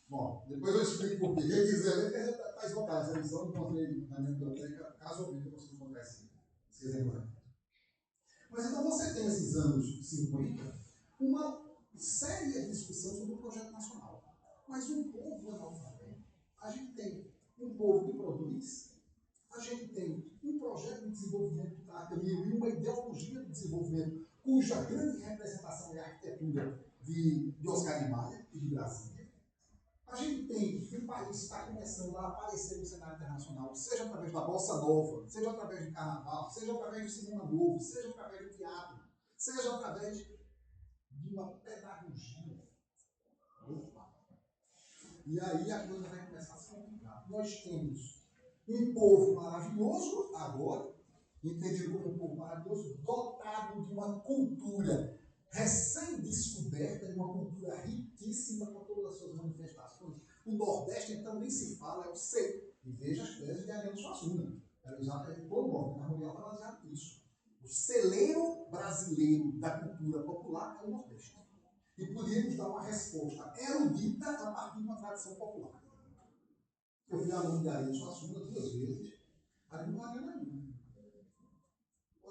Bom, depois eu explico por quê. Quem quiser ler, está esgotada essa edição, encontrei na minha biblioteca, casualmente eu consigo encontrar esse exemplar. Mas então você tem esses anos 50, uma séria discussão sobre o projeto nacional. Mas um povo analfabeto. A gente tem um povo que produz, a gente tem um projeto de desenvolvimento que está a caminho e uma ideologia de desenvolvimento cuja grande representação é a arquitetura de Oscar Niemeyer e de Brasília. A gente tem um país que está começando a aparecer no cenário internacional, seja através da bossa nova, seja através do carnaval, seja através do cinema novo, seja através do teatro, seja através de uma pedagogia. E aí a coisa vai começar a se complicar. Nós temos um povo maravilhoso agora, entendido como um povo maravilhoso, dotado de uma cultura recém-descoberta, de uma cultura riquíssima com todas as suas manifestações. O Nordeste, então, nem se fala, é o C. E veja as teses de Ariano Suassuna. Era exatamente todo o movimento mundial está baseado nisso. O celeiro brasileiro da cultura popular é o Nordeste. E podíamos dar uma resposta erudita a partir de uma tradição popular. Eu fui aluno de Ariano Suassuna 2 vezes.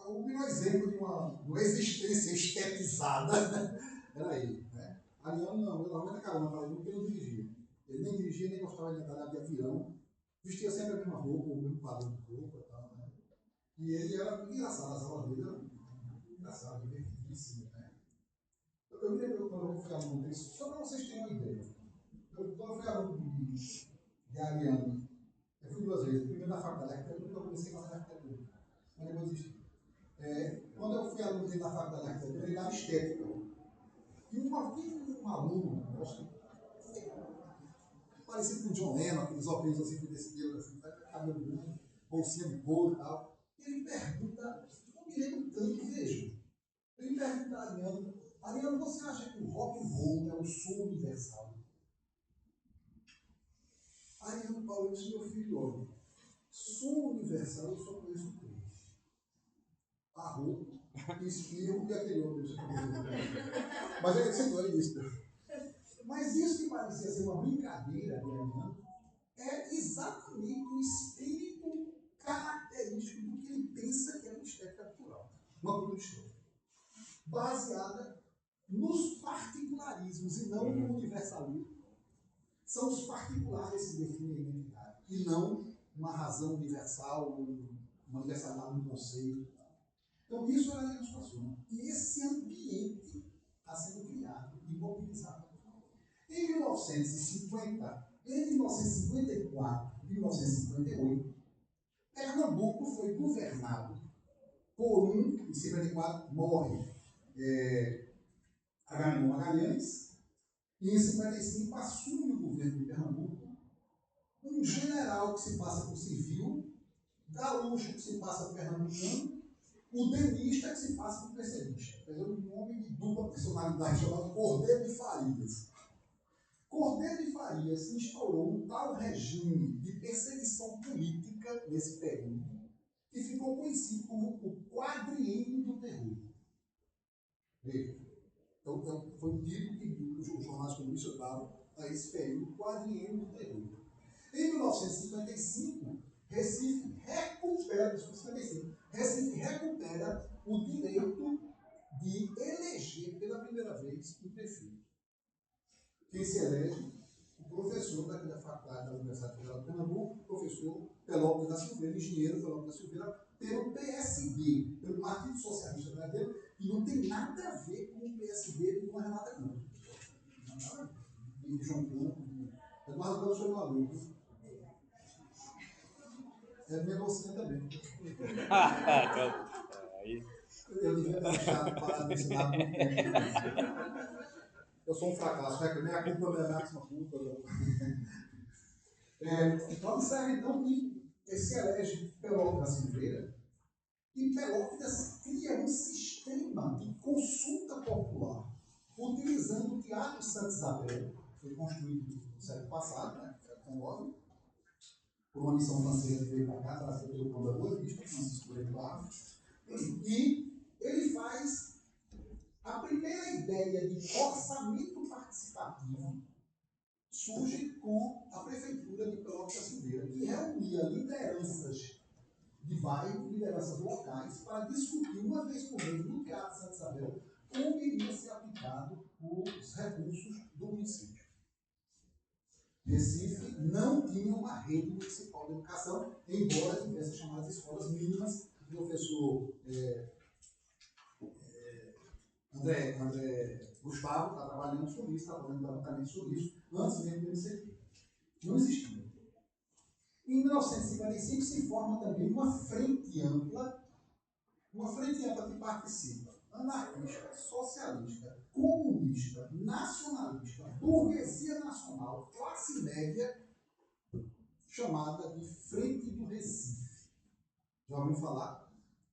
O melhor exemplo de uma existência estetizada era ele. Né? Ariano não, eu dava muita carona para ele, porque ele não dirigia. Ele nem dirigia, nem gostava de andar de avião, vestia sempre a mesma roupa, o mesmo padrão de roupa e tal. Né? E ele era engraçado, as aulas dele eram engraçadas, divertidíssimas. Né? Eu me lembro quando eu fui aluno disso, só para vocês terem uma ideia. Quando eu fui aluno de Ariano, eu fui 2 vezes, primeiro na faculdade, arquitetura, eu comecei a fazer arquitetura, mas depois desisti. Quando eu fui aluno da faculdade de arquitetura, ele dava estética. E um aluno, eu acho que parecido com o John Lennon, aqueles óculos assim que decidiram, assim, cabelo grande, bolsinha de couro e tal. Ele pergunta, não me lembro tanto, veja. Ele pergunta a Ariano, você acha que o rock and roll é um som universal? Ariano Paulo disse, meu filho, olha, som universal eu só conheço 3. Arroz, espirro e aquele outro. Mas ele sentou isso. Mas isso que parecia ser uma brincadeira de Ariano é exatamente o espírito característico do que ele pensa que é uma estética cultural. Uma cultura estética. Baseada nos particularismos e não no universalismo. São os particulares que definem a identidade e não uma razão universal, uma universalidade no conceito. Então, isso era a legislação. E esse ambiente está sendo criado e mobilizado. Em 1950, entre 1954 e 1958, Pernambuco foi governado por em 54 morre Agamenon Magalhães, e em 55 assume o governo de Pernambuco um general que se passa por civil, gaúcho que se passa por pernambucano, o denista que se passa por percebista. Quer dizer, um homem de dupla personalidade chamado Cordeiro de Farias. Cordeiro de Farias instaurou um tal regime de perseguição política nesse período que ficou conhecido como o quadriênio do terror. Veja, então foi o título que os jornais comunistas davam a esse período, quadriênio do terror. Em 1955, Recife recupera o direito de eleger pela primeira vez o prefeito. Quem se elege? O professor daqui da faculdade da Universidade Federal de Pernambuco, professor Pelópio da Silveira, engenheiro Pelópio da Silveira, pelo PSB, pelo Partido Socialista Brasileiro, e não tem nada a ver com o PSB de Dona Renata Campos. Nada a ver. De João Campos, Eduardo Campos foi um aluno. É negociante também. Eu devia ter deixado para de ensinar muito tempo. Eu sou um fracasso, né? Minha culpa é minha máxima culpa. Então, observe então que se elege Pelópio da Silveira e Pelópidas cria um sistema de consulta popular utilizando o Teatro Santa Isabel, que foi construído no século passado, né, século XIX, por uma missão francesa que veio para cá, trazida pelo Pão da Boa Vista, Francisco Moreira de Barros, e ele faz a primeira ideia de orçamento participativo surge com a prefeitura de Pelópio da Silveira, que reunia lideranças de bairro, lideranças locais, para discutir uma vez por mês no Teatro Santa Isabel como iria ser aplicado os recursos do município. Recife não tinha uma rede municipal de educação, embora tivesse as chamadas escolas mínimas. O professor André Gustavo está trabalhando sobre isso, está fazendo levantamento sobre isso, antes mesmo do município. Não existia. Em 1955 se forma também uma frente ampla que participa anarquista, socialista, comunista, nacionalista, burguesia nacional, classe média, chamada de Frente do Recife. Já ouviu falar?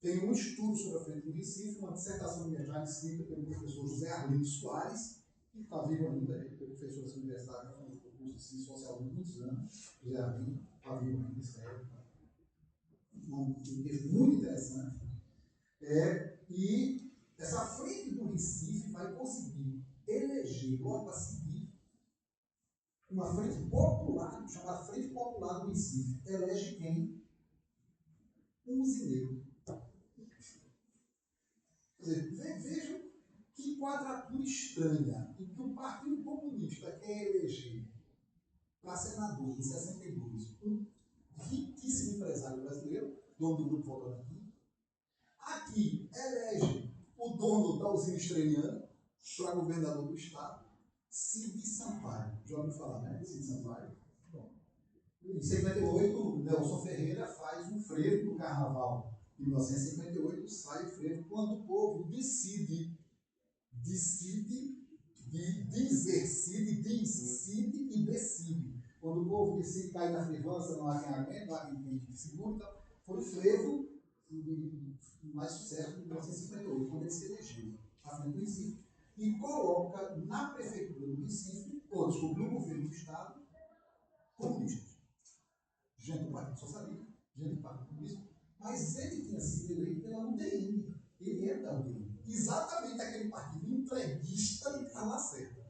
Tem um estudo sobre a Frente do Recife, uma dissertação já escrita pelo professor José Arlindo Soares, que está vivo ainda, ele foi professor dessa universidade, já foi curso de ciência social há muitos anos. José Arlindo está vivo ainda, escreve. Um texto muito interessante. E essa Frente do Recife vai conseguir eleger, logo a seguir, uma frente popular, chamada Frente Popular do Recife. Elege quem? Um usineiro. Quer dizer, vejam que quadratura estranha em que o Partido Comunista quer eleger para senador em 62 um riquíssimo empresário brasileiro, dono do Grupo Votorantim. Aqui elege o dono da usina estreliana para governador do estado, Cid Sampaio. Já ouviu falar, né? Cid Sampaio. Bom, em 58, Nelson Ferreira faz um frevo do carnaval. Em 1958 sai o frevo quando o povo decide e decide. Quando o povo decide cair na frevança, não há quem aguente, não há quem segure. Então, foi o frevo mais sucesso em 1958, quando ele se elegeu à frente do Recife e coloca na prefeitura do Recife, no governo do estado, comunistas. Gente do Partido Socialista, gente do Partido Comunista, mas ele tinha sido eleito pela UDN. Ele é da UDN. Exatamente aquele partido entreguista de Lacerda.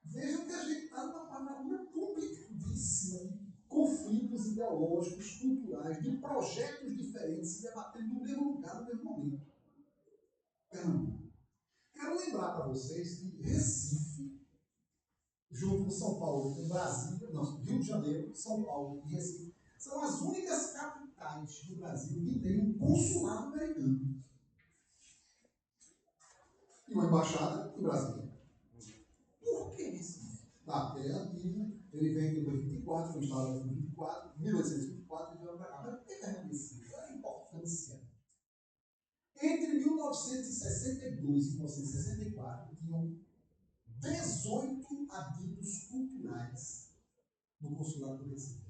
Vejam que a gente está numa panorama complicadíssima de conflitos ideológicos, culturais, de projetos diferentes se debatendo no mesmo lugar, no mesmo momento. Pernambuco. Quero lembrar para vocês que Recife, junto com São Paulo e Brasília, Rio de Janeiro, São Paulo e Recife, são as únicas capitais do Brasil que têm um consulado americano. E uma embaixada em Brasília. Por que Recife? Ele é antigo, ele vem em 1924, foi instalado em 1824 e veio para cá. Mas por que Recife? Qual é a importância? Entre 1962 e 1964, tinham 18 adidos culturais no consulado do Recife.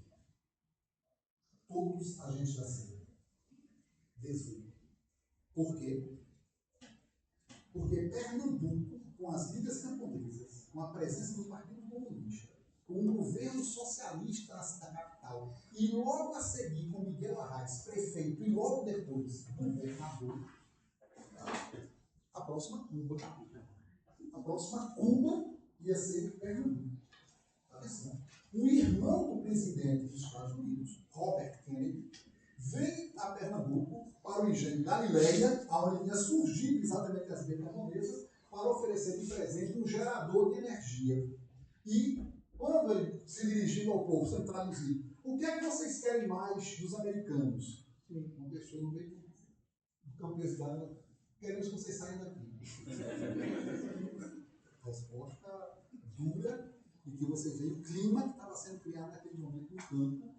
Todos agentes da CIA. 18. Por quê? Porque Pernambuco, com as ligas camponesas, com a presença do Partido Comunista, com o governo socialista da capital, e logo a seguir com Miguel Arraes, prefeito, e logo depois, governador, a próxima Cuba ia ser Pernambuco. Atenção. Um irmão do presidente dos Estados Unidos, Robert Kennedy, vem a Pernambuco para o engenho Galileia, onde tinha surgido exatamente as camponesas, para oferecer de presente um gerador de energia. E, quando quando ele se dirigindo ao povo, sempre traduzido, o que é que vocês querem mais dos americanos? Uma pessoa no meio do campo de cidade, queremos que vocês saiam daqui. Resposta dura, e que você vê o clima que estava sendo criado naquele momento no campo.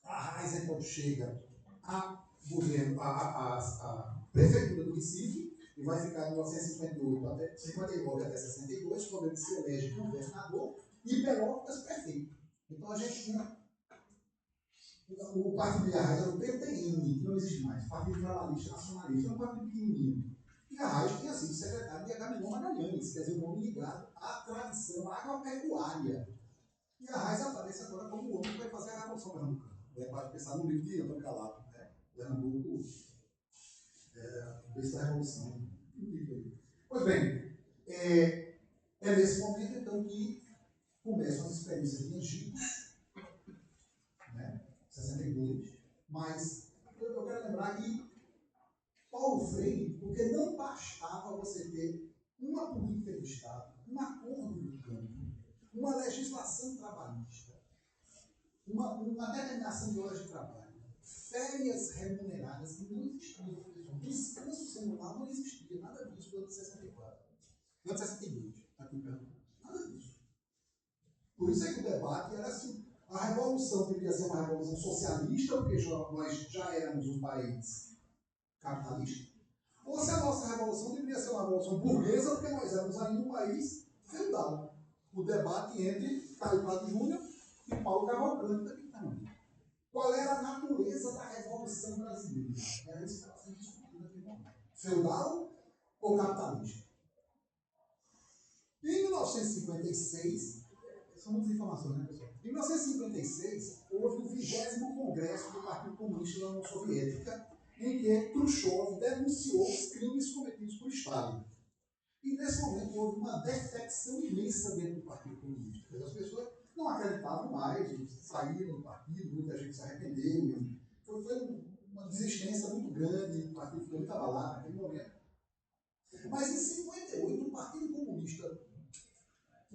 A Raiz, então, chega a governo, a prefeitura do Recife, e vai ficar de 1958 até 59 até 62, quando ele se elege governador e Perópolis prefeito. Então a gente tinha o partido de Arraes era o PTN, que não existe mais, Partido Trabalhista Nacionalista, era um partido pequenininho. E Arraes tinha sido secretário de Agamenon Magalhães, quer dizer, um nome ligado à tradição agropecuária. E Arraes aparece agora como o homem que vai fazer a Revolução Pernambucana. É para pensar no livro de Antônio Calado, né? Pernambuco, beijo da Revolução. Pois bem, é nesse momento então que começam as experiências de Egito, né? 62, mas eu quero lembrar que Paulo Freire, porque não bastava você ter uma política de Estado, um acordo do campo, uma legislação trabalhista, uma determinação de horas de trabalho, férias remuneradas, que não existiam, professor. Descanso semanal não existia, nada disso antes de 64. Antes de 62, aqui em Pernambuco. Nada disso. Por isso é que o debate era assim. A revolução deveria ser uma revolução socialista, porque nós já éramos um país capitalista, ou se a nossa revolução deveria ser uma revolução burguesa, porque nós éramos ainda um país feudal. O debate entre Caio Prado Júnior e Paulo Cavalcante daqui de Pernambuco. Qual era a natureza da Revolução Brasileira? Era isso que estava sendo discutido naquele momento. Feudal ou capitalista? Em 1956, são muitas informações, né, pessoal? Em 1956, houve o 20º Congresso do Partido Comunista da União Soviética, em que Khrushchev denunciou os crimes cometidos por Stalin. E nesse momento houve uma defecção imensa dentro do Partido Comunista. As pessoas não acreditavam mais, saíram do partido, muita gente se arrependeu. Foi uma desistência muito grande, o partido ficou muito abalado naquele momento. Mas em 58, o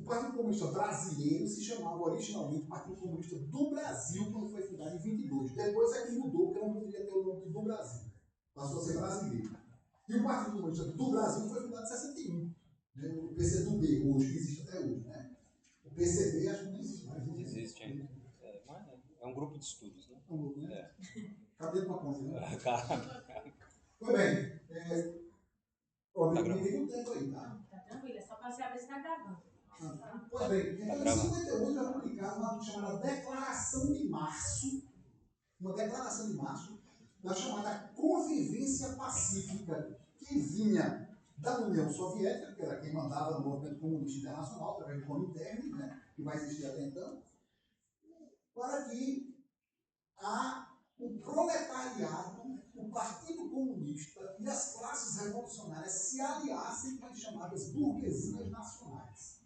Partido Comunista Brasileiro se chamava originalmente Partido Comunista do Brasil, quando foi fundado em 22. Depois é que mudou, porque não poderia ter o nome do Brasil. Passou a ser brasileiro. E o Partido Comunista do Brasil foi fundado em 61. Né? O PCdoB, hoje, que existe até hoje. Né? O PCB acho que não existe mais. Existe ainda. É um grupo de estudos, né? É um grupo, né? Cadê uma conta, né? Pois bem, obviamente tem um tempo aí, tá? Tá tranquilo, é só para saber se está gravando. Pois bem, então em 58 é publicado uma chamada Declaração de Março, uma declaração de março da chamada Convivência Pacífica, que vinha da União Soviética, que era quem mandava no movimento comunista internacional, através do Comintern, né, que vai existir até então, para que o proletariado, o Partido Comunista e as classes revolucionárias se aliassem com as chamadas burguesias nacionais.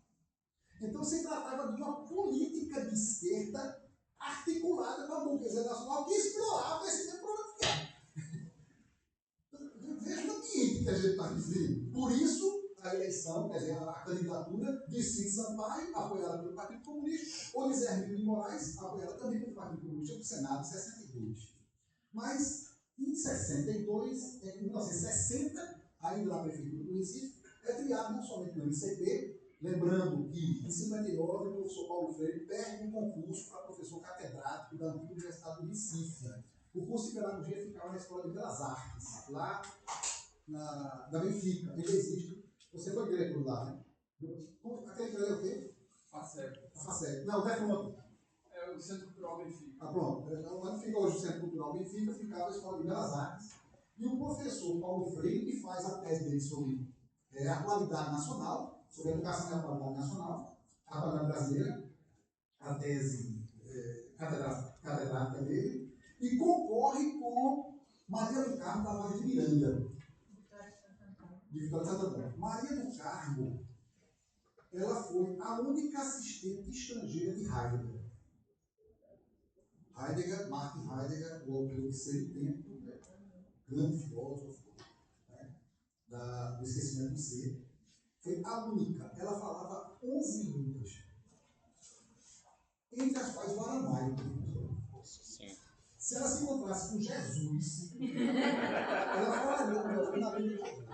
Então se tratava de uma política de esquerda articulada com a burguesia nacional que explorava esse mesmo problema. Veja o ambiente que a gente está vivendo. Por isso, a eleição, quer dizer, a candidatura de Cid Sampaio, apoiada pelo Partido Comunista, ou de Zé Hermínio de Moraes, apoiada também pelo Partido Comunista, do Senado, em 62. Mas, em 62, em 1960, ainda na Prefeitura do Recife, é criado não somente o MCP, lembrando que, em 59, o professor Paulo Freire perde um concurso para professor catedrático da antiga Universidade do Recife. O curso de pedagogia ficava na Escola de Belas Artes, lá na Benfica. Ele existe. Você foi diretor lá, né? Aquele que é o quê? FACEP. Não, o Defronto. É o Centro Cultural Benfica. Ah, pronto. Onde fica hoje o Centro Cultural Benfica, ficava a Escola de Belas Artes. E o professor Paulo Freire, que faz a tese dele sobre a atualidade nacional, sobre a educação e a atualidade nacional, a atualidade brasileira, a tese catedrática dele, e concorre com Maria do Carmo Tavares de Miranda, de Vitória de Santo Antônio. Maria do Carmo, ela foi a única assistente estrangeira de Heidegger. Martin Heidegger, o autor de Ser e Tempo, né? Grande filósofo, né? Do esquecimento do ser, foi a única. Ela falava 11 línguas. entre as quais o aramaico. Se ela se encontrasse com Jesus, ela falaria na Bíblia de Jesus.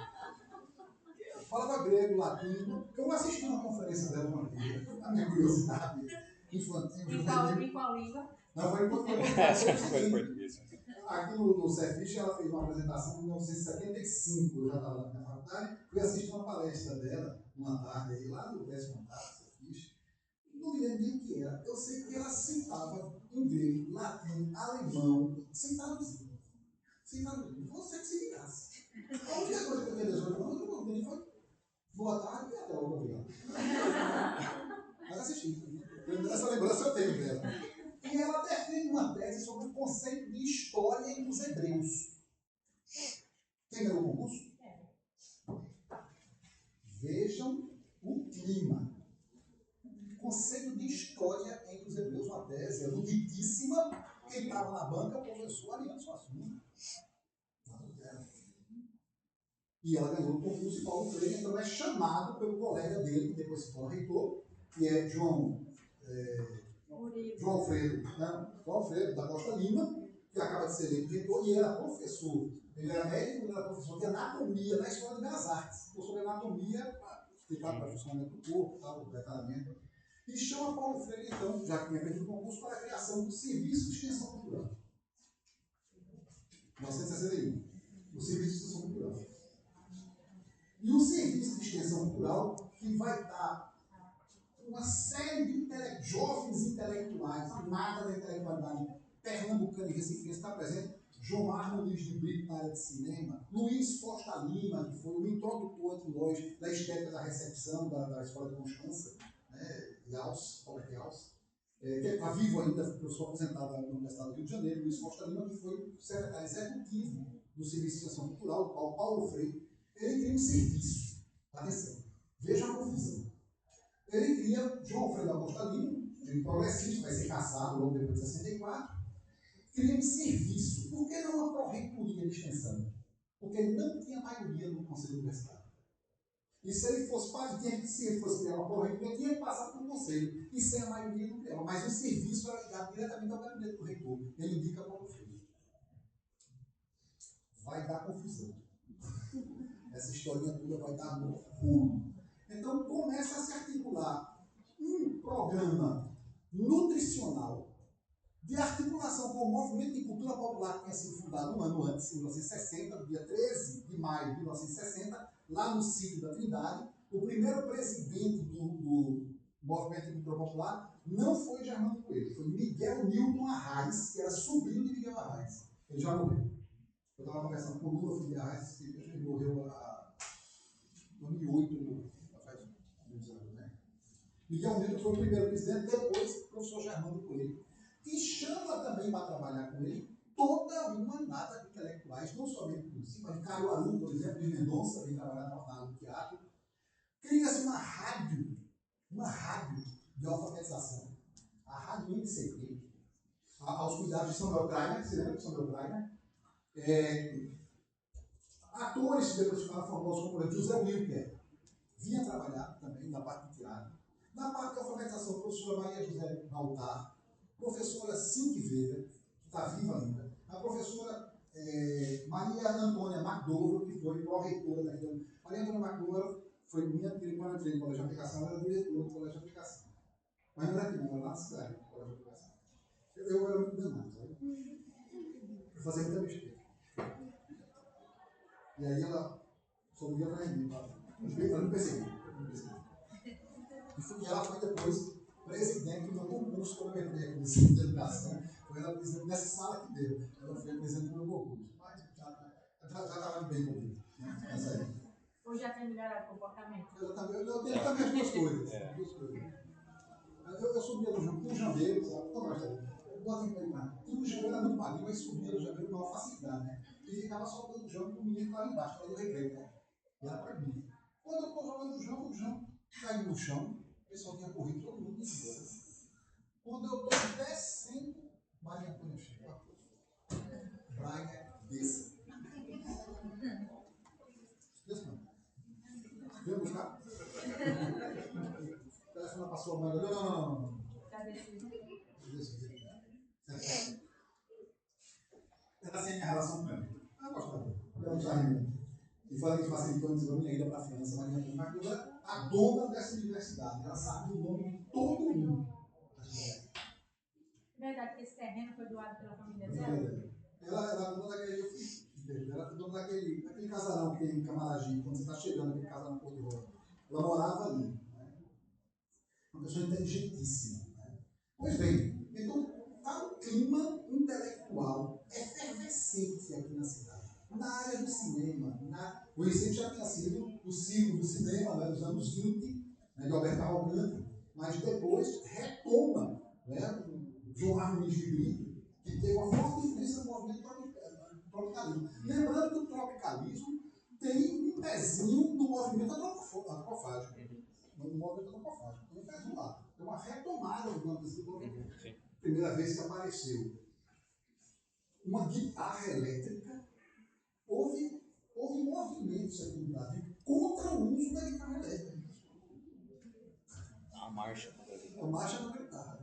Falava grego, latim. Eu assisti uma conferência dela uma vez, a minha curiosidade infantil. Em qual língua? Não, foi em português. Aqui no Cefish ela fez uma apresentação em 1975, eu já estava na minha faculdade, fui assistir uma palestra dela, uma tarde aí, lá no 10º andar do Cefish. Não me lembro nem o que era. Eu sei que ela citava inglês, latim, alemão, sem traduzir. Sem traduzir. Você que se ligasse. A única coisa que eu queria dizer, não foi boa tarde e até logo, obrigado. Mas assisti. Essa lembrança eu tenho dela. E ela defende uma tese sobre o conceito de história entre os hebreus. Quem ganhou o concurso? Vejam o clima. Conceito de história entre os hebreus, uma tese eruditíssima. Quem estava na banca, o professor alinhando seu assunto. E ela ganhou o concurso e Paulo Freire, então é chamado pelo colega dele, que depois se torna reitor, que é João Alfredo, né? João Alfredo da Costa Lima, que acaba de ser eleito reitor, e era professor. Ele era médico, ele era professor de anatomia na Escola de Belas Artes. Professor de anatomia, para explicar para o funcionamento do corpo, tá, o detalhamento. E chama Paulo Freire, então, já que tinha perdido o concurso, para a criação do Serviço de Extensão Cultural. 1961. O Serviço de Extensão Cultural. E o Serviço de Extensão Cultural, que vai dar uma série de jovens intelectuais, a nata da intelectualidade pernambucana e recifense está presente. João Arno Luiz de Brito na área de cinema, Luiz Costa Lima, que foi o introdutor entre nós da estética da recepção da Escola de Constança, né, Yaus, que está vivo ainda, professor aposentado na Universidade do Rio de Janeiro, Luiz Costa Lima, que foi o secretário executivo do Serviço de Extensão Cultural, do qual Paulo Freire, ele cria um serviço. Atenção, veja a confusão. Ele cria João Alfredo da Costa Lima, um progressista, vai ser cassado logo depois de 64, cria um serviço. Por que não uma pró-reitoria de extensão? Porque ele não tinha maioria no Conselho Universitário. E se ele fosse criar uma pró-reitoria, tinha que passar por um conselho. E sem a maioria não criava. Mas o serviço era ligado diretamente ao gabinete do reitor. Ele indica para o Freire. Vai dar confusão. Essa historinha toda vai dar no rolo. Então começa a se articular um programa nutricional de articulação com o movimento de cultura popular que tinha sido fundado um ano antes, em 1960, dia 13 de maio de 1960, lá no sítio da Trindade. O primeiro presidente do movimento de cultura popular não foi Germano Coelho, foi Miguel Newton Arraes, que era sobrinho de Miguel Arraes. Ele já morreu. Eu estava conversando com o Lula, filho de Arraes, que ele morreu em 2008, faz muitos anos, né? Miguel Newton foi o primeiro presidente, depois o professor Germano Coelho, que chama também para trabalhar com ele toda uma nata de intelectuais, não somente do município, mas de Caruaru, por exemplo, de Mendonça, vem trabalhar na área do teatro. Cria-se uma rádio de alfabetização, a Rádio MCP, aos cuidados de São Beltrán, você lembra de São Beltrán? Atores que depois ficaram famosos, como José Wilker, vinha trabalhar também na parte de teatro. Na parte de alfabetização, a professora Maria José Baltar, professora Silke Veiga, que está viva ainda, a professora Maria Antônia McDowell, que foi pró-reitora da região. Maria Antônia McDowell foi minha, porque quando eu entrei no Colégio de Aplicação, ela era diretora do Colégio de Aplicação. Mas não era aqui, não, era lá na cidade, do Colégio de Aplicação. Eu era muito danado, sabe? Eu fazia muita besteira. E aí ela só via para mim, ela não percebeu. E ela foi depois presidente do concurso que eu entrei aqui no Centro de Educação. Foi ela presidente nessa sala que deu. Ela foi presidente do meu concurso. Mas já estava bem comigo. Nessa época. Hoje já tem melhorado o comportamento. Eu tenho também as duas coisas. Eu subia no João, com o Janeiro, sabe? Eu botei para ele lá. E o João era muito magrinho, mas subia no Janeiro com uma facilidade, né? E ficava soltando o João com o menino que estava embaixo, para o recreio, né? E era para mim. Quando eu estou jogando o João caiu no chão, o pessoal tinha corrido, todo mundo ia embora. Quando eu estou descendo, Maria Antônia chega. Braga, desça. Desça, não. Veio buscar? O telefone passou a mãe. Não. Já desci. Era assim a minha relação com ela. Eu gostava dela. Ela não estava rindo. E falando que facilitou a minha ida para a França, mas era a dona dessa universidade. Ela sabe o nome de todo mundo. É verdade que esse terreno foi doado pela família dela? Ela era dona daquele. Ela era dona daquele casarão que tem em Camaragibe, quando você está chegando naquele casarão cor-de-rosa. Ela morava ali. Né? Uma pessoa inteligentíssima. Né? Pois bem, então está um clima intelectual efervescente aqui na cidade. Na área do cinema, o Recife já tinha sido o ciclo do cinema, né, dos anos 20, né, de Alberto Cavalcante, mas depois retoma, né, o João Armin de Brito, que teve uma forte influência no movimento tropicalismo. Lembrando que o tropicalismo tem um pezinho no movimento antropofágico. No movimento antropofágico. Tem um pezinho lá. Tem uma retomada do movimento. Primeira vez que apareceu uma guitarra elétrica, houve movimentos aqui no Brasil contra o uso da guitarra elétrica. A marcha da guitarra.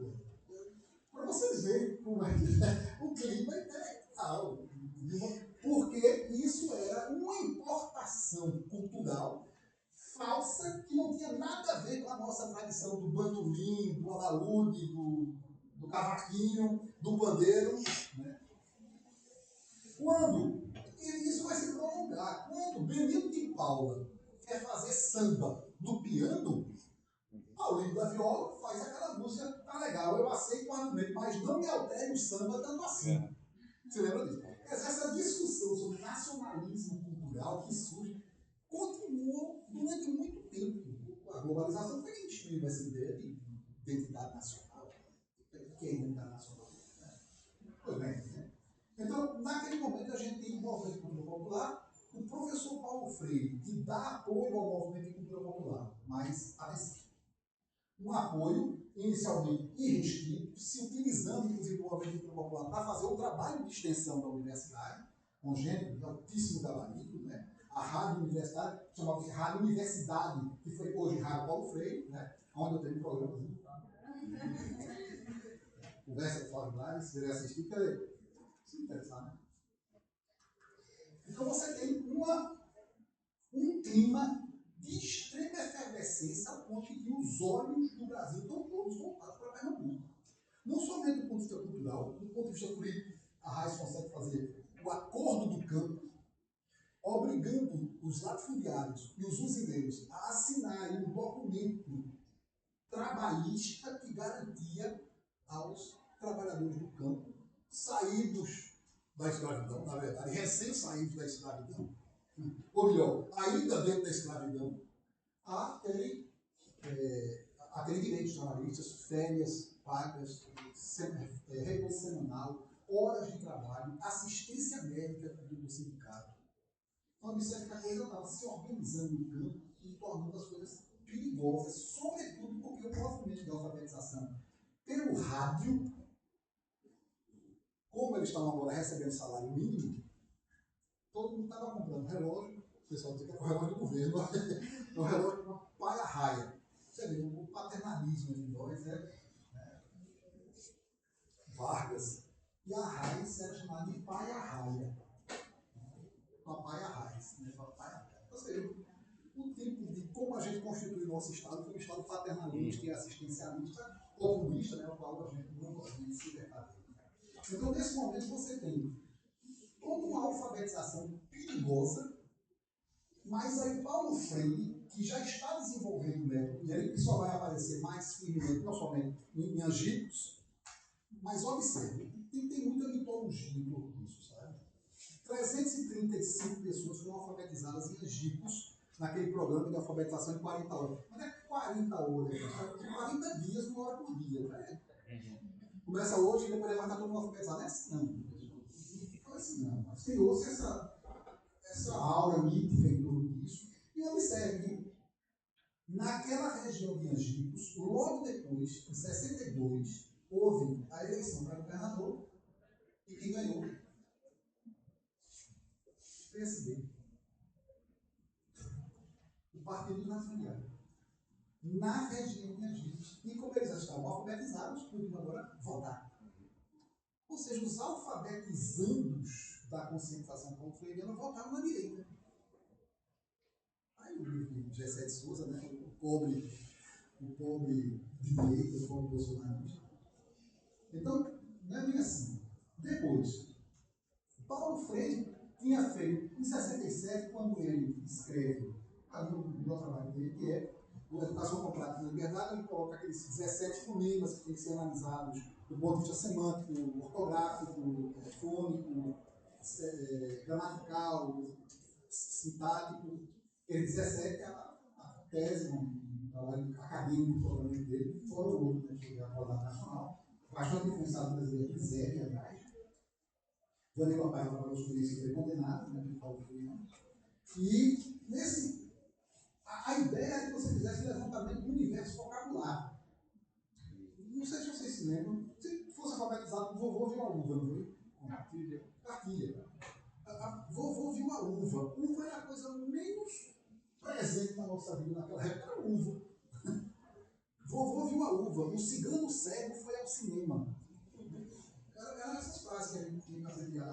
Para vocês verem como é que é o clima intelectual. Porque isso era uma importação cultural falsa que não tinha nada a ver com a nossa tradição do bandolim, do alaúde, do cavaquinho, do pandeiro. Né? Quando, e isso vai se prolongar, quando Benito de Paula quer fazer samba no piano, Paulinho da Viola faz aquela música, tá legal, eu aceito o argumento, mas não me altere o samba tanto assim. Você lembra disso? Essa discussão sobre nacionalismo cultural que surge continuou durante muito tempo. A globalização foi que destruiu essa ideia de identidade nacional. O que é identidade nacional? Pois bem, né? Então, naquele momento, a gente tem o movimento de cultura popular, o professor Paulo Freire, que dá apoio ao movimento de cultura popular, mas um apoio inicialmente irrestrito, se utilizando, inclusive, do movimento de cultura popular para fazer o trabalho de extensão da universidade, com gente de altíssimo gabarito, né? A rádio universitária, chamava-se Rádio Universidade, que foi hoje Rádio Paulo Freire, né? Onde eu tenho um programa. Conversa com o Flávio Braz, se quiser assistir, quer se interessar, né? Então você tem um clima de extrema efervescência ao ponto de que os olhos do Brasil estão todos voltados para Pernambuco. Não somente do ponto de vista cultural, do ponto de vista político, a Raiz consegue fazer o acordo do campo, obrigando os latifundiários e os usineiros a assinarem um documento trabalhista que garantia aos trabalhadores do campo, saídos da escravidão, na verdade, recém-saídos da escravidão, ou melhor, ainda dentro da escravidão, a terem direitos trabalhistas, férias pagas, repouso semanal, horas de trabalho, assistência médica do sindicato. Então, observe que a coisa estava se organizando no campo e tornando as coisas perigosas, sobretudo porque o movimento de alfabetização pelo rádio, como eles estavam agora recebendo salário mínimo, todo mundo estava comprando relógio, o pessoal dizia que é o relógio do governo, é o relógio de uma paia-raia. Você vê, o paternalismo entre nós Vargas. E a Raiz era chamada de paia-raia. Papai Arraes, né? Ou seja, o tipo de como a gente constitui o nosso Estado foi um Estado paternalista e assistencialista, populista, né? O qual a gente não consegue se verdadeiro. Então, nesse momento, você tem toda uma alfabetização perigosa, mas aí Paulo Freire, que já está desenvolvendo o método, e ele só vai aparecer mais firmemente, não somente em Angicos, mas observe, tem muita mitologia em torno disso, sabe? 335 pessoas foram alfabetizadas em Angicos, naquele programa de alfabetização em 40 horas. Mas não é 40 horas, é 40 dias, uma hora por dia. Né? Começa hoje e depois vai estar todo mundo alfabetizado. Não é assim, não. Não é assim, não. Mas criou-se essa aura mítica em torno disso. E observe que naquela região de Angicos, logo depois, em 62, houve a eleição para governador e quem ganhou? PSD. O Partido dos Latifundiários. Na região de Angicos. E como eles já estavam alfabetizados, podiam agora votar. Ou seja, os alfabetizandos da conscientização paulo-freiriana votaram na direita. Aí o livro de Gessé de Souza, né, o pobre de direita, o pobre bolsonarista. Então, não é bem assim. Depois, Paulo Freire tinha feito, em 67, quando ele escreve no trabalho dele, que é a Educação Completa da Liberdade, ele coloca aqueles 17 fonemas que têm que ser analisados do ponto de vista semântico, ortográfico, fônico, gramatical, sintático. Ele 17 é a tese, um trabalho acadêmico do programa dele, fora o outro, né, que é a Qualidade Nacional, bastante influenciado brasileiro, que Zé, aliás. Dani Papai trabalhou sobre isso e foi condenado, né, por Paulo Freire. E a ideia é que você fizesse um levantamento do universo vocabulário. Não sei se vocês se lembram, se fosse alfabetizado, o vovô viu a uva, não foi? Cartilha. Vovô viu a uva. Uva era a coisa menos presente na nossa vida naquela época, era uva. Vovô viu a uva. O cigano cego foi ao cinema. Eram essas frases que a gente fazia.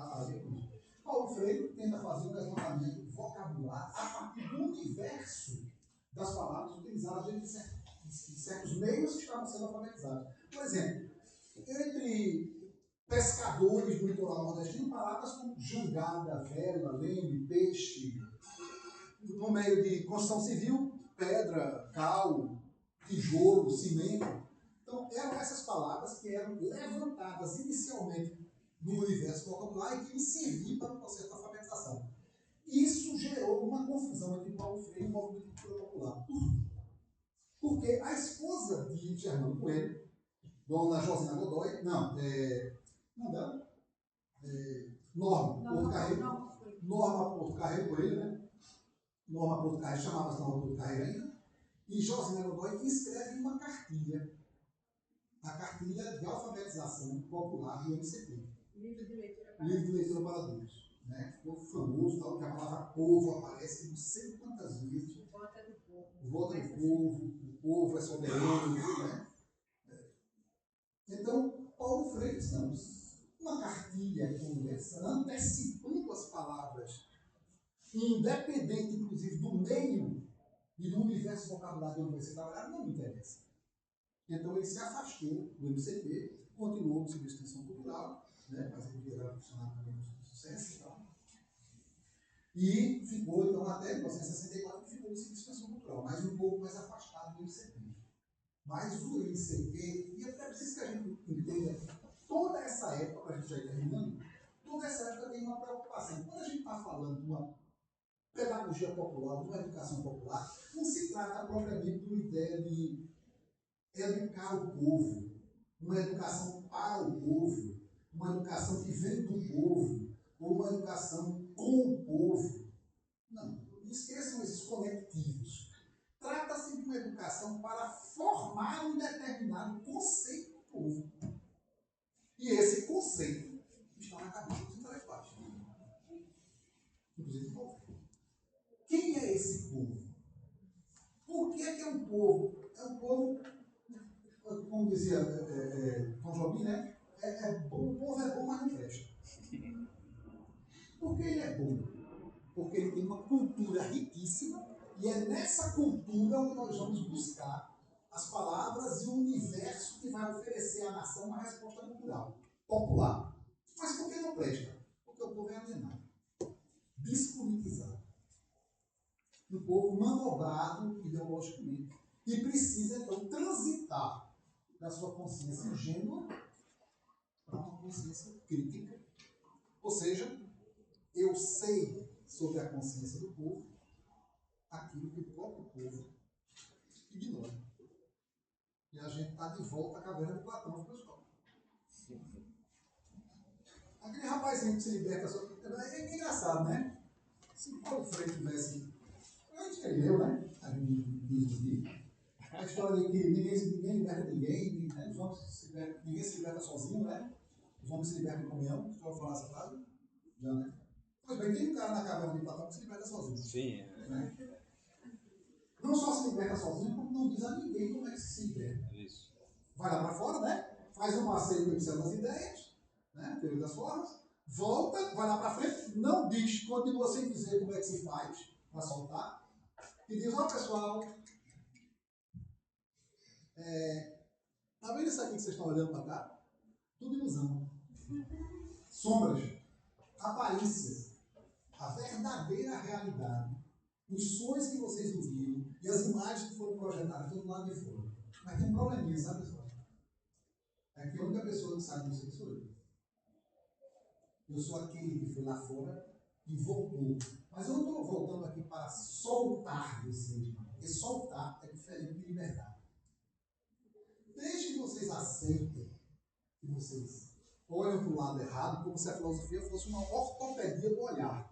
Paulo Freire tenta fazer um levantamento vocabulário a partir do universo das palavras utilizadas dentro de certos meios que estavam sendo alfabetizados. Por exemplo, entre pescadores do litoral nordestino, palavras como jangada, vela, leme, peixe. No meio de construção civil, pedra, cal, tijolo, cimento. Então, eram essas palavras que eram levantadas inicialmente no universo vocabulário e que serviam para o processo de alfabetização. Isso gerou uma confusão entre Paulo Freire e o movimento de cultura popular. Porque a esposa de Germano Coelho, dona Josina Godoy, Norma Porto Carreiro Coelho, né? Norma Porto Carreiro, chamava-se Norma Porto Carreiro ainda, e Josina Godoy escreve uma cartilha, a cartilha de alfabetização popular do MCT. Livro de leitura para adultos. Né? Ficou famoso, tal, que a palavra povo aparece não sei quantas vezes. O voto é do povo. O voto é do povo, o povo é soberano. Né? Então, Paulo Freire, estamos uma cartilha conversa, antecipando as palavras, independente, inclusive, do meio e do universo vocabulário onde você trabalhar, não me interessa. Então, ele se afastou do MCT, continuou no serviço de extensão cultural, né? Mas ele era funcionário também do sucesso e tal. E ficou, então, até 1964, ficou no serviço de extensão cultural, mas um pouco mais afastado do MCT. Mas o MCT, e é preciso que a gente entenda toda essa época, para a gente já ir terminando, toda essa época tem uma preocupação. Quando a gente está falando de uma pedagogia popular, de uma educação popular, não se trata propriamente de uma ideia de educar o povo, uma educação para o povo, uma educação que vem do povo, ou uma educação com o povo. Não, esqueçam esses conectivos. Trata-se de uma educação para formar um determinado conceito do povo. E esse conceito está na cabeça dos intelectuais. Inclusive do povo. Quem é esse povo? Por que é um povo? É um povo, como dizia Tom Jobim, né? O povo é bom, mas não presta. Por que ele é bom? Porque ele tem uma cultura riquíssima e é nessa cultura onde nós vamos buscar as palavras e o universo que vai oferecer à nação uma resposta cultural, popular. Mas por que não presta? Porque o povo é alienado, despolitizado. Um povo manobrado ideologicamente e precisa, então, transitar da sua consciência ingênua para uma consciência crítica. Ou seja, eu sei sobre a consciência do povo aquilo que o próprio povo ignora. E a gente está de volta à caverna de Platão, pessoal. Aquele rapazinho que se liberta só. É engraçado, né? Se Paulo Freire tivesse. A gente leu, né? A história de que ninguém liberta ninguém, né? Ninguém se liberta sozinho, né? Os homens se libertam em comunhão. Já ouviu falar essa frase? Já, né? Pois bem, tem um cara na caverna de Platão que se liberta sozinho. Sim. Né? Não só se liberta sozinho, como não diz a ninguém como é que se liberta. Isso. Vai lá para fora, né? Faz um passeio pelo céu das ideias, né? Teoria das formas. Volta, vai lá para frente, não diz, continua sem dizer como é que se faz para soltar. E diz, ó pessoal, tá vendo isso aqui que vocês estão olhando para cá? Tudo ilusão. Sombras, aparências, a verdadeira realidade, os sonhos que vocês ouviram e as imagens que foram projetadas todo lado de fora. Mas tem um probleminha, sabe, pessoal? É que a única pessoa que sabe disso aqui sou eu. Eu sou aquele que foi lá fora e voltou. Mas eu não estou voltando aqui para soltar vocês, não. Porque soltar é diferente de libertar. Desde que vocês aceitem que vocês olham para o lado errado, como se a filosofia fosse uma ortopedia do olhar.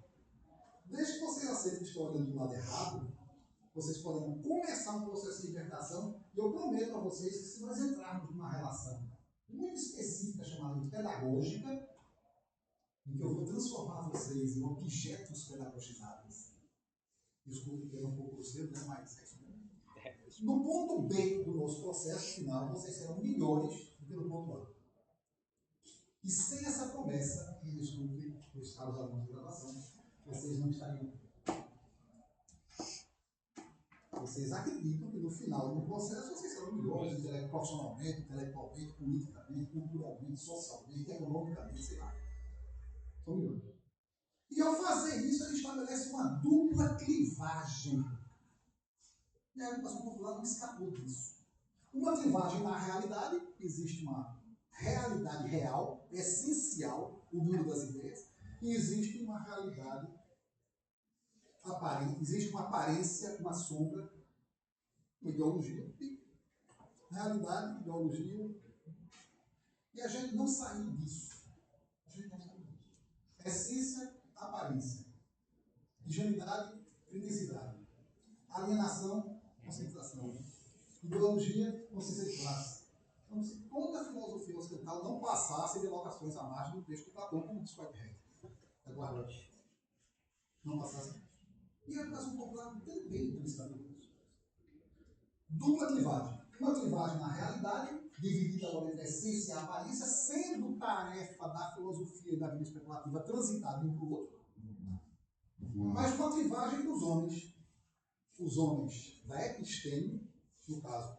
Desde que vocês aceitem que estão olhando do lado errado, vocês podem começar um processo de libertação. E eu prometo a vocês que se nós entrarmos numa relação muito específica chamada de pedagógica, em que eu vou transformar vocês em objetos pedagogizáveis. Desculpe que é um pouco grosseiro, né? Mas é isso mesmo. No ponto B do nosso processo final, vocês serão melhores do que no ponto A. E sem essa promessa, e desculpe os caros alunos de gravação, vocês não estariam. Vocês acreditam que no final do processo vocês serão melhores profissionalmente, intelectualmente, politicamente, culturalmente, socialmente, economicamente, sei lá. São melhores. E ao fazer isso, ele estabelece uma dupla clivagem. E a educação popular não escapou disso. Uma clivagem na realidade, existe uma realidade real, essencial, o mundo das ideias, e existe uma realidade aparente, existe uma aparência, uma sombra, uma ideologia. Realidade, ideologia. E a gente não saiu disso. A gente não saiu disso. Essência, aparência. Ingenuidade, criticidade. Alienação, concentração. Ideologia, consciência de classe. Então, se toda a filosofia ocidental não passasse de evocações à margem do texto de Platão, como diz Whitehead, não passasse. E a educação popular também tem esse caminho. Dupla clivagem. Uma clivagem na realidade, dividida agora entre a essência e a aparência, sendo tarefa da filosofia e da vida especulativa transitar de um para o outro. Mas uma clivagem dos homens. Os homens da episteme, no caso,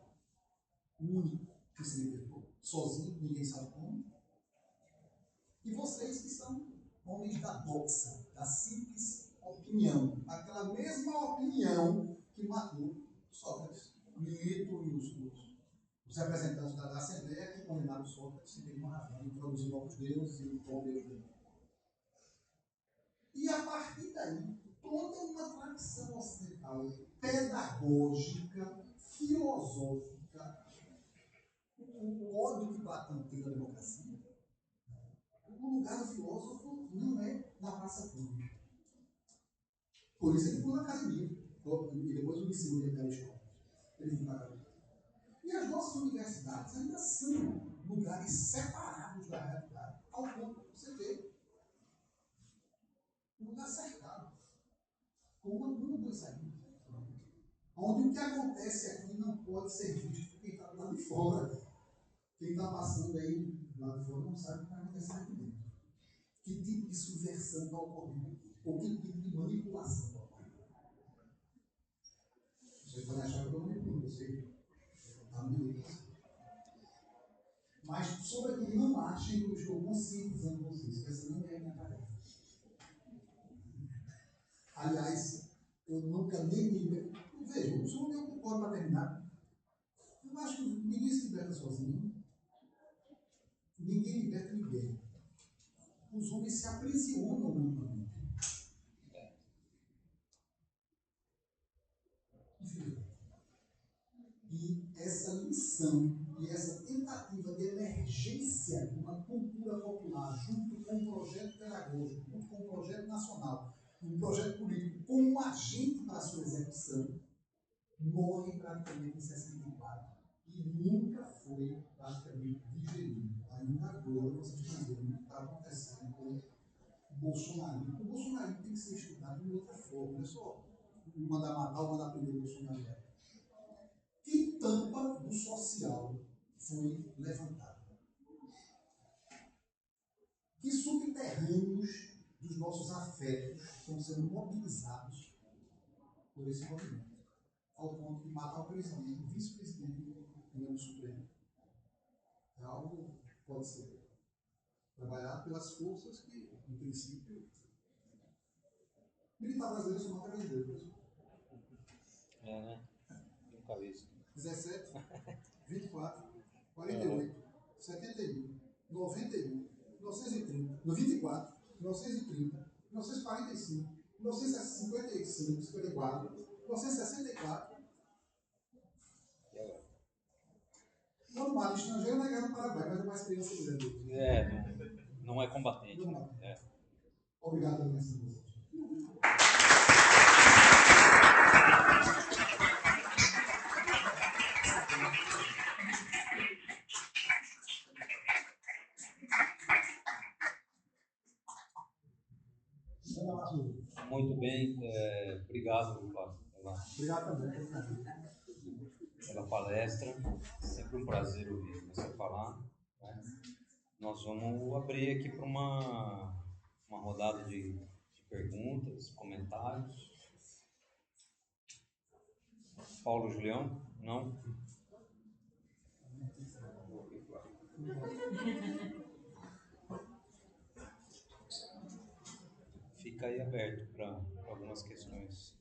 único, que se libertou, sozinho, ninguém sabe como. E vocês que são homens da doxa, da simples opinião. Aquela mesma opinião que matou Sócrates, Milito e os representantes da Assembleia que condenaram Sócrates sem nenhuma razão, introduzindo novos deuses e o bom Deus dele. E a partir daí, toda uma tradição ocidental pedagógica, filosófica, o ódio que Platão tem da democracia, o lugar do filósofo não é na praça pública. Por isso ele foi na academia. E depois o ensino de Aristóteles. Ele foi na academia. E as nossas universidades ainda são lugares separados da realidade. Ao ponto de você ter um lugar cercado. Com uma boa saída. Onde o que acontece aqui não pode ser visto por quem está lá de fora. Quem está passando aí lá de fora não sabe o que vai acontecer aqui dentro. Que tipo de subversão está ocorrendo aqui? Ou que tipo de manipulação está ocorrendo? Vocês podem achar que eu não manipulo vocês. Está no meio de vocês. Mas sobre aquilo, não achem que eu estou conscientizando vocês, que essa não é a minha tarefa. Aliás, eu nunca nem me... Vejam, só onde eu concordo para terminar. Eu acho que ninguém se liberta sozinho. Ninguém liberta ninguém. Os homens se aprisionam mutuamente. E essa lição e essa tentativa de emergência de uma cultura popular junto com um projeto pedagógico, junto com um projeto nacional, um projeto político como um agente para a sua execução, morre praticamente em 64 e nunca foi praticamente digerido. Ainda agora vocês estão vendo o que está acontecendo com o bolsonarismo. O bolsonarismo tem que ser estudado de outra forma, não é só mandar matar ou mandar prender o bolsonarismo. Que tampa do social foi levantada? subterrâneos dos nossos afetos estão sendo mobilizados por esse movimento, ao ponto de matar o presidente, o vice-presidente do Supremo. É algo que pode ser trabalhado pelas forças que, em princípio, militar brasileiro só mata brasileiro. Né? Nunca vi isso. 17, 24, 48, 71, 91, 1930, 24, 1930, 1945, 1955, 54, 1964. E agora? Quando mata estrangeiro, não é guerra do Paraguai, mas é mais criança brasileira. Não é combatente. Né? Obrigado pela atenção de vocês. Muito bem, obrigado Obrigado também. pela palestra. Sempre um prazer ouvir você falar. Né? Nós vamos abrir aqui para uma rodada de perguntas, comentários. Paulo Julião? Não? Fica aí aberto para algumas questões.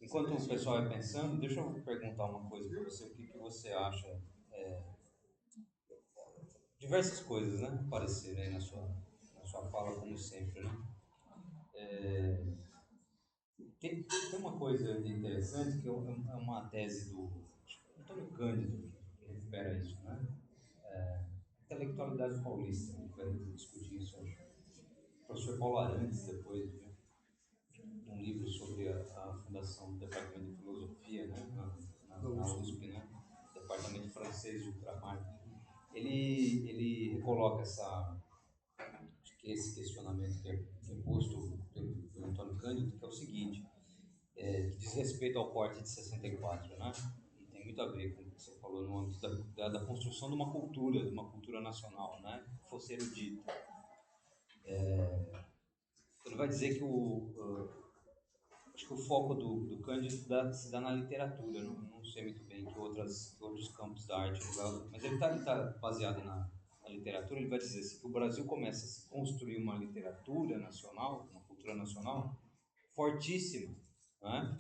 Enquanto o pessoal vai pensando, deixa eu perguntar uma coisa para você. O que você acha? Diversas coisas, né? Apareceram aí na sua fala, como sempre, né? Tem uma coisa interessante que é uma tese do Antônio Cândido que recupera isso, né? Intelectualidade paulista, que vai discutir isso. O professor Paulo Arantes, depois, né? Um livro sobre a fundação do Departamento de Filosofia, né? na USP, né? Departamento Francês de Ultramar. Ele recoloca esse questionamento que é posto pelo Antônio Cândido, que é o seguinte, que diz respeito ao corte de 64, né? E tem muito a ver com o que você falou no âmbito da construção de uma cultura nacional, né? Que fosse erudita. Ele vai dizer que acho que o foco do Cândido se dá na literatura, não sei muito bem que outros campos da arte, mas ele está baseado na literatura. Ele vai dizer assim, que o Brasil começa a se construir uma literatura nacional, uma cultura nacional fortíssima, né?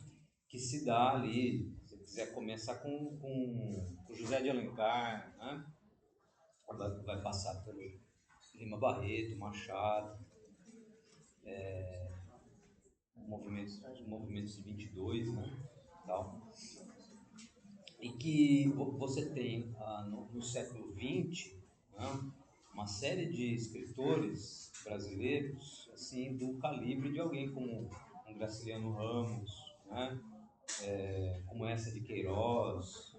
Que se dá ali, se você quiser começar com José de Alencar, né? Vai passar pelo Lima Barreto, Machado, os movimentos de 22, né? Tal. E que você tem no século XX, né, uma série de escritores brasileiros assim, do calibre de alguém como um Graciliano Ramos, né, como essa de Queiroz,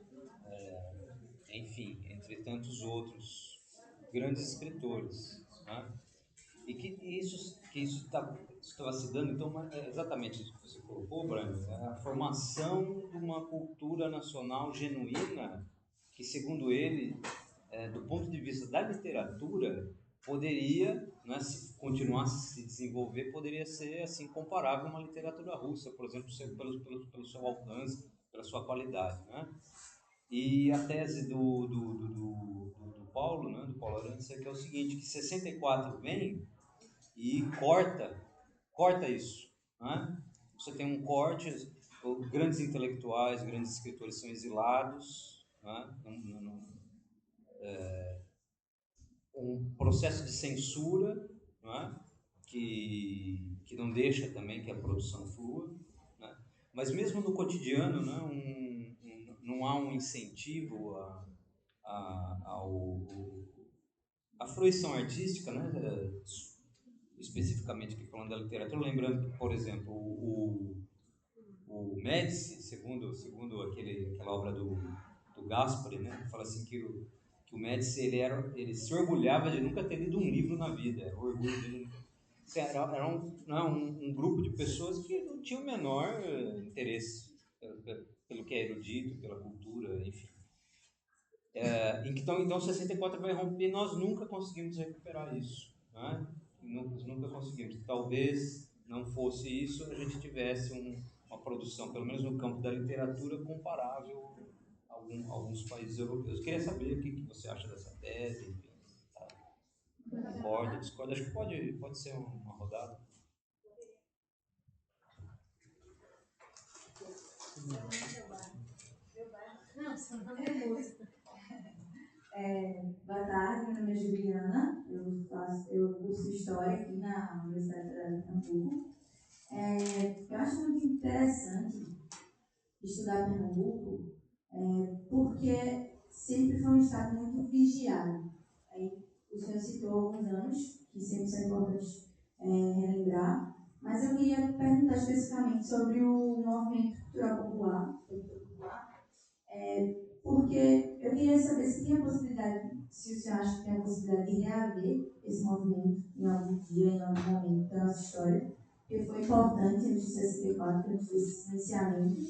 enfim, entre tantos outros grandes escritores. Né? E que isso estava se dando, então, é exatamente isso que você colocou, Brando, a formação de uma cultura nacional genuína, que, segundo ele, do ponto de vista da literatura, poderia, né, se continuasse a se desenvolver, poderia ser assim comparável a uma literatura russa, por exemplo, pelo seu alcance, pela sua qualidade. Né? E a tese do Paulo, né, do Paulo Arantes, é que é o seguinte, que 64 vem e corta isso. Né? Você tem um corte, grandes intelectuais, grandes escritores são exilados, né? Um processo de censura, né? que não deixa também que a produção flua. Né? Mas mesmo no cotidiano, né? Não há um incentivo à fruição artística, né? Especificamente aqui falando da literatura, lembrando que, por exemplo, o Médici, segundo aquela obra do Gaspari, né, fala assim que o Médici ele se orgulhava de nunca ter lido um livro na vida, era o orgulho dele. Era um grupo de pessoas que não tinham o menor interesse pelo que é erudito, pela cultura, enfim. Então 64 vai romper e nós nunca conseguimos recuperar isso. Né? Nunca talvez não fosse isso, a gente tivesse uma produção, pelo menos no campo da literatura, comparável a alguns países europeus. Eu queria saber o que você acha dessa tese, enfim, tá? Concorda, discorda, acho que pode ser uma rodada. Boa tarde, meu nome é Juliana, eu curso História aqui na Universidade Federal de Pernambuco. Eu acho muito interessante estudar Pernambuco, porque sempre foi um estado muito vigiado. Aí, o senhor citou alguns anos, que sempre são importantes relembrar, mas eu queria perguntar especificamente sobre o movimento cultural popular, porque eu queria saber se tem a possibilidade, se o senhor acha que tem a possibilidade de reaver esse movimento em algum dia, em algum momento da nossa história, porque foi importante antes de 64, antes desse iniciamento,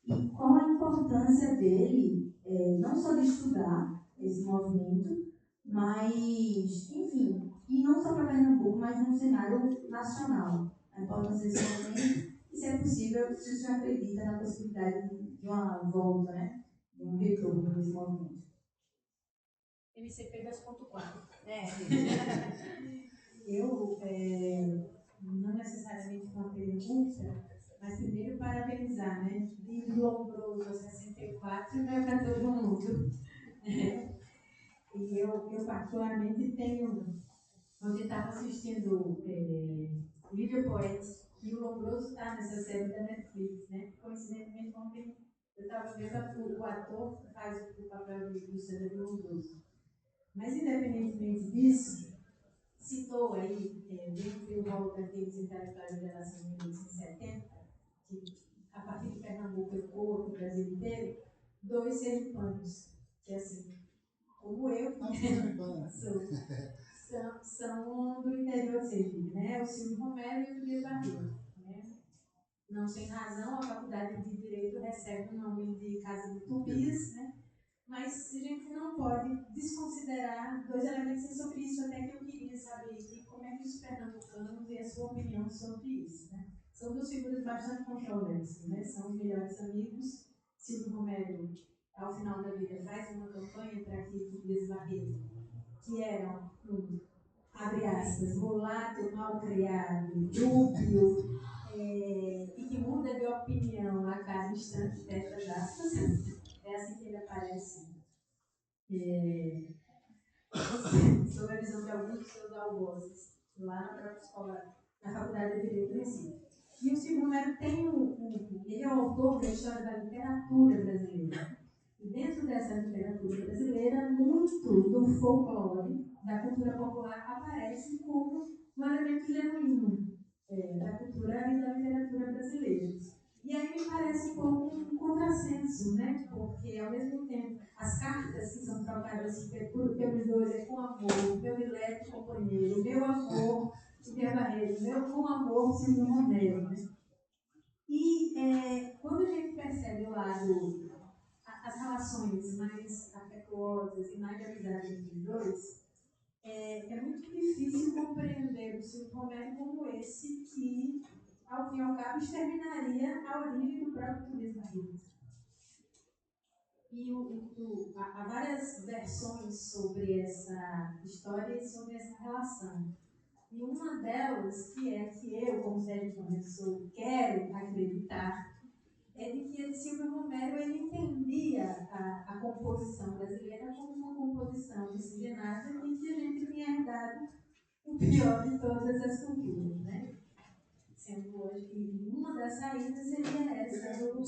e qual a importância dele, não só de estudar esse movimento, mas, enfim, e não só para Pernambuco, mas no cenário nacional, a importância desse movimento, e se é possível, se o senhor acredita na possibilidade de uma volta, né? Um retorno desse movimento. MCP 2.4. Eu, não necessariamente uma pergunta, mas primeiro parabenizar, né? Livro Lombroso 64 não é para todo mundo. E eu particularmente tenho, ontem estava assistindo Livro Poético, e o Lombroso está nessa série da Netflix, né? Coincidentemente, ontem eu estava vendo o ator que faz o papel do César Lombroso. Mas, independentemente disso, citou aí, dentre o rol daqueles intelectuais de geração de 1970, que a partir de Pernambuco ecoa para o Brasil inteiro, dois sergipanos, que assim, como eu, são do interior de Sergipe, né? O Silvio Romero e o Tobias Barreto, né? Não sem razão, a Faculdade de Direito recebe o nome de Casa de Tobias, né? Mas a gente não pode desconsiderar dois elementos sobre isso, até que eu queria saber aqui como é que os pernambucanos e a sua opinião sobre isso, né? São duas figuras bastante controversas, né? São os melhores amigos. Silvio Romero, ao final da vida, faz uma campanha para que Tobias Barreto, que eram, abre aspas, mulato, malcriado, dúbio, e que muda de opinião a cada instante, fecha as aspas. É assim que ele aparece. Sob a visão de alguns dos seus algozes, lá na própria escola, na Faculdade de Direito do Recife. E o Silvio Romero ele é o autor da história da literatura brasileira. E dentro dessa literatura brasileira, muito do folclore, da cultura popular, aparece como um elemento genuíno da cultura e da literatura brasileira. E aí me parece um pouco um contrassenso, né? Porque, ao mesmo tempo, as cartas que são trocadas pelos dois é com amor, meu dileto companheiro, meu amor, Silvia Barreto, meu com amor, Silvio Romero, né? E quando a gente percebe o lado, as relações mais afetuosas e mais de amizade entre os dois, é muito difícil compreender o Silvio Romero como esse que, ao fim e ao cabo, exterminaria a origem do próprio Tobias Barreto. E há várias versões sobre essa história e sobre essa relação. E uma delas, que eu, como Sérgio começou, quero acreditar, é de que Silvio Romero ele entendia a composição brasileira como uma composição miscigenada e que a gente tinha herdado o pior de todas as culturas, né? Sendo hoje que uma das saídas seria essa do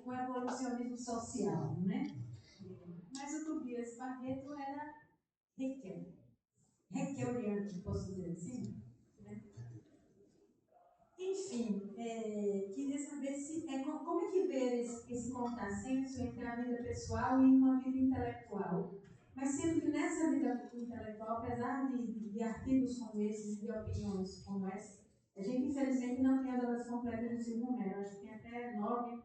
o evolucionismo social, né? Mas o Tobias Barreto era Requeliano, posso dizer assim? Né? Enfim, queria saber como é que ver esse contrassenso entre a vida pessoal e uma vida intelectual. Mas sendo que nessa vida intelectual, apesar de artigos como esses, de opiniões como essa, a gente infelizmente não tem as obras completas do Silvio Romero. Acho que tem até 9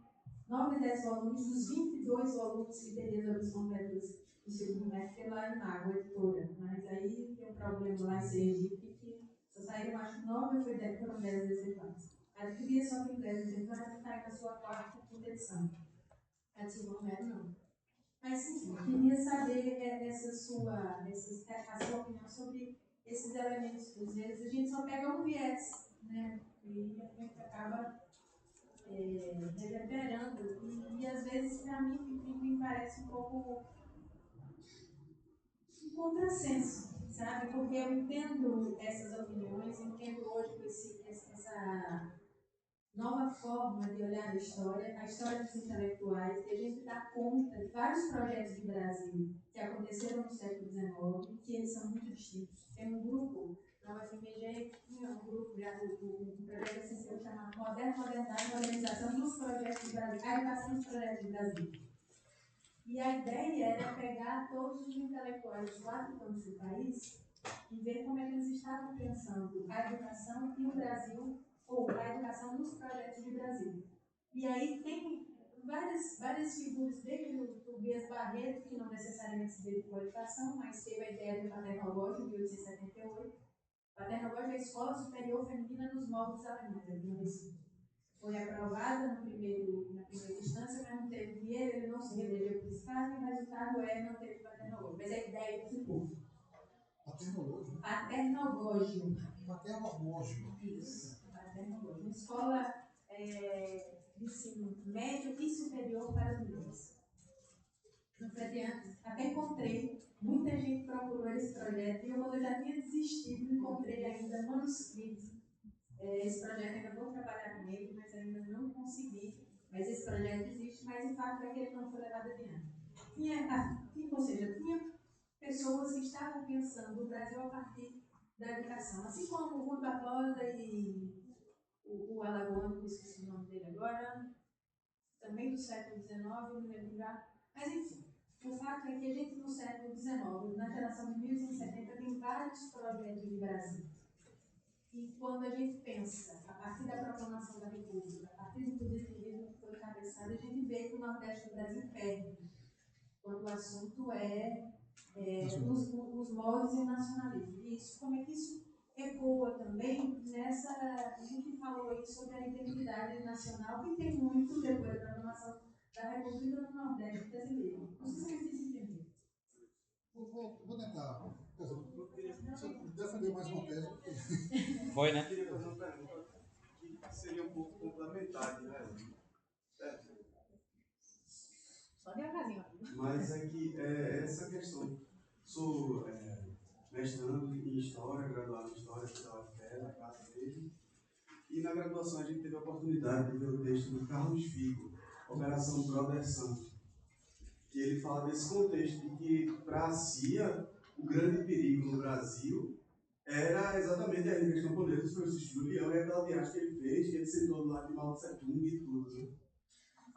9 e 10 volumes dos 22 volumes que teria das completas do segundo mestre lá em Água Editora. Mas aí tem um problema lá em Sergipe que só saíram, acho que 9 ou foram 10 exemplares. Adquiria só tem 10 exemplares e está aí na sua quarta e quinta edição. A de segundo mestre não. Mas sim, queria saber a sua opinião sobre esses elementos. Às vezes a gente só pega um viés, né? E a gente acaba reverberando. E às vezes, para mim, me parece um pouco um contrassenso, sabe? Porque eu entendo essas opiniões, entendo hoje essa nova forma de olhar a história dos intelectuais, de a gente dar conta de vários projetos de Brasil que aconteceram no século XIX, que eles são muito distintos. Tem um grupo na UFMG que tinha um grupo, um projeto essencial chamado Modernidade e Organização dos Projetos de Brasil, a educação dos projetos de Brasil. E a ideia era pegar todos os intelectuais dos 4 cantos do país e ver como é que eles estavam pensando a educação e o Brasil, ou a educação nos projetos de Brasil. E aí tem várias figuras, desde o Tobias Barreto, que não necessariamente se dedicou à educação, mas teve a ideia do Paternogógio, em 1878. Paternogógio é a Escola Superior Feminina nos Moldes Alemães, aqui no Recife. Foi aprovada na primeira instância, mas não teve dinheiro, ele não se reelegeu para esse cargo, e o resultado não teve paternogógio. Mas a ideia ficou. Paternogógio? Paternogógio. Paternogógio. Isso, paternogógio. Uma escola de ensino médio e superior para as mulheres. Não foi adiante. Até encontrei, muita gente procurou esse projeto, e quando eu já tinha desistido, encontrei ainda manuscrito. Esse projeto ainda vou trabalhar com ele, mas ainda não consegui. Mas esse projeto existe, mas o fato é que ele não foi levado adiante. Ou seja, tinha pessoas que estavam pensando o Brasil a partir da educação, assim como o Rui Barbosa e o alagoano, que esqueci o nome dele agora, também do século XIX, eu me lembro já. Mas enfim, o fato é que a gente no século XIX, na geração de 1870, tem vários projetos de Brasil. E quando a gente pensa, a partir da proclamação da República, a partir do positivismo que foi encabeçado, a gente vê que o Nordeste do Brasil perde, quando o assunto os moldes e o nacionalismo. E isso, como é que isso ecoa também nessa. A gente falou aí sobre a identidade nacional, que tem muito depois da proclamação da República no Nordeste brasileiro. Não sei se eu fiz entender. Vou tentar. Deixa eu defender mais uma tese. Foi, né? Eu queria fazer uma pergunta que seria um pouco complementar, né? Só devagarzinho. Mas é que essa questão. Sou mestrando em História, graduado em História da UFPE, na casa dele. E na graduação a gente teve a oportunidade de ver o texto do Carlos Figo, Operação Progressão, que ele fala desse contexto de que, para a CIA, o grande perigo no Brasil era exatamente a Igreja Camponesa do Francisco Julião e aquela viagem que ele fez, que ele sentou do lado de Mao Tse Tung e tudo, né?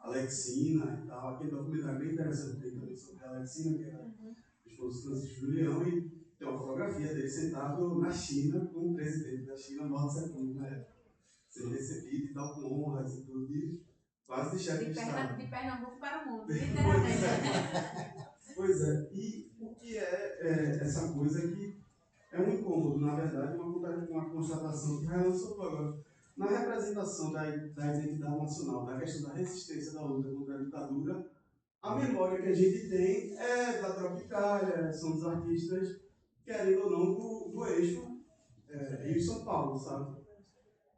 Alexina e tal, aquele documentário bem interessante também sobre a Alexina, que era o esposo do Francisco Julião, e tem uma fotografia dele sentado na China com o presidente da China, Mao Tse Tung, né? Sendo recebido e tal, com honras e tudo, e quase de chefe de Estado. De Pernambuco para o mundo, literalmente. Pois é, e o que é essa coisa que é um incômodo, na verdade, uma constatação que Raimundo soltou agora. Na representação da identidade nacional, da questão da resistência da luta contra a ditadura, a memória que a gente tem é da Tropicália, são dos artistas, querendo ou não, do eixo Rio-São Paulo, sabe?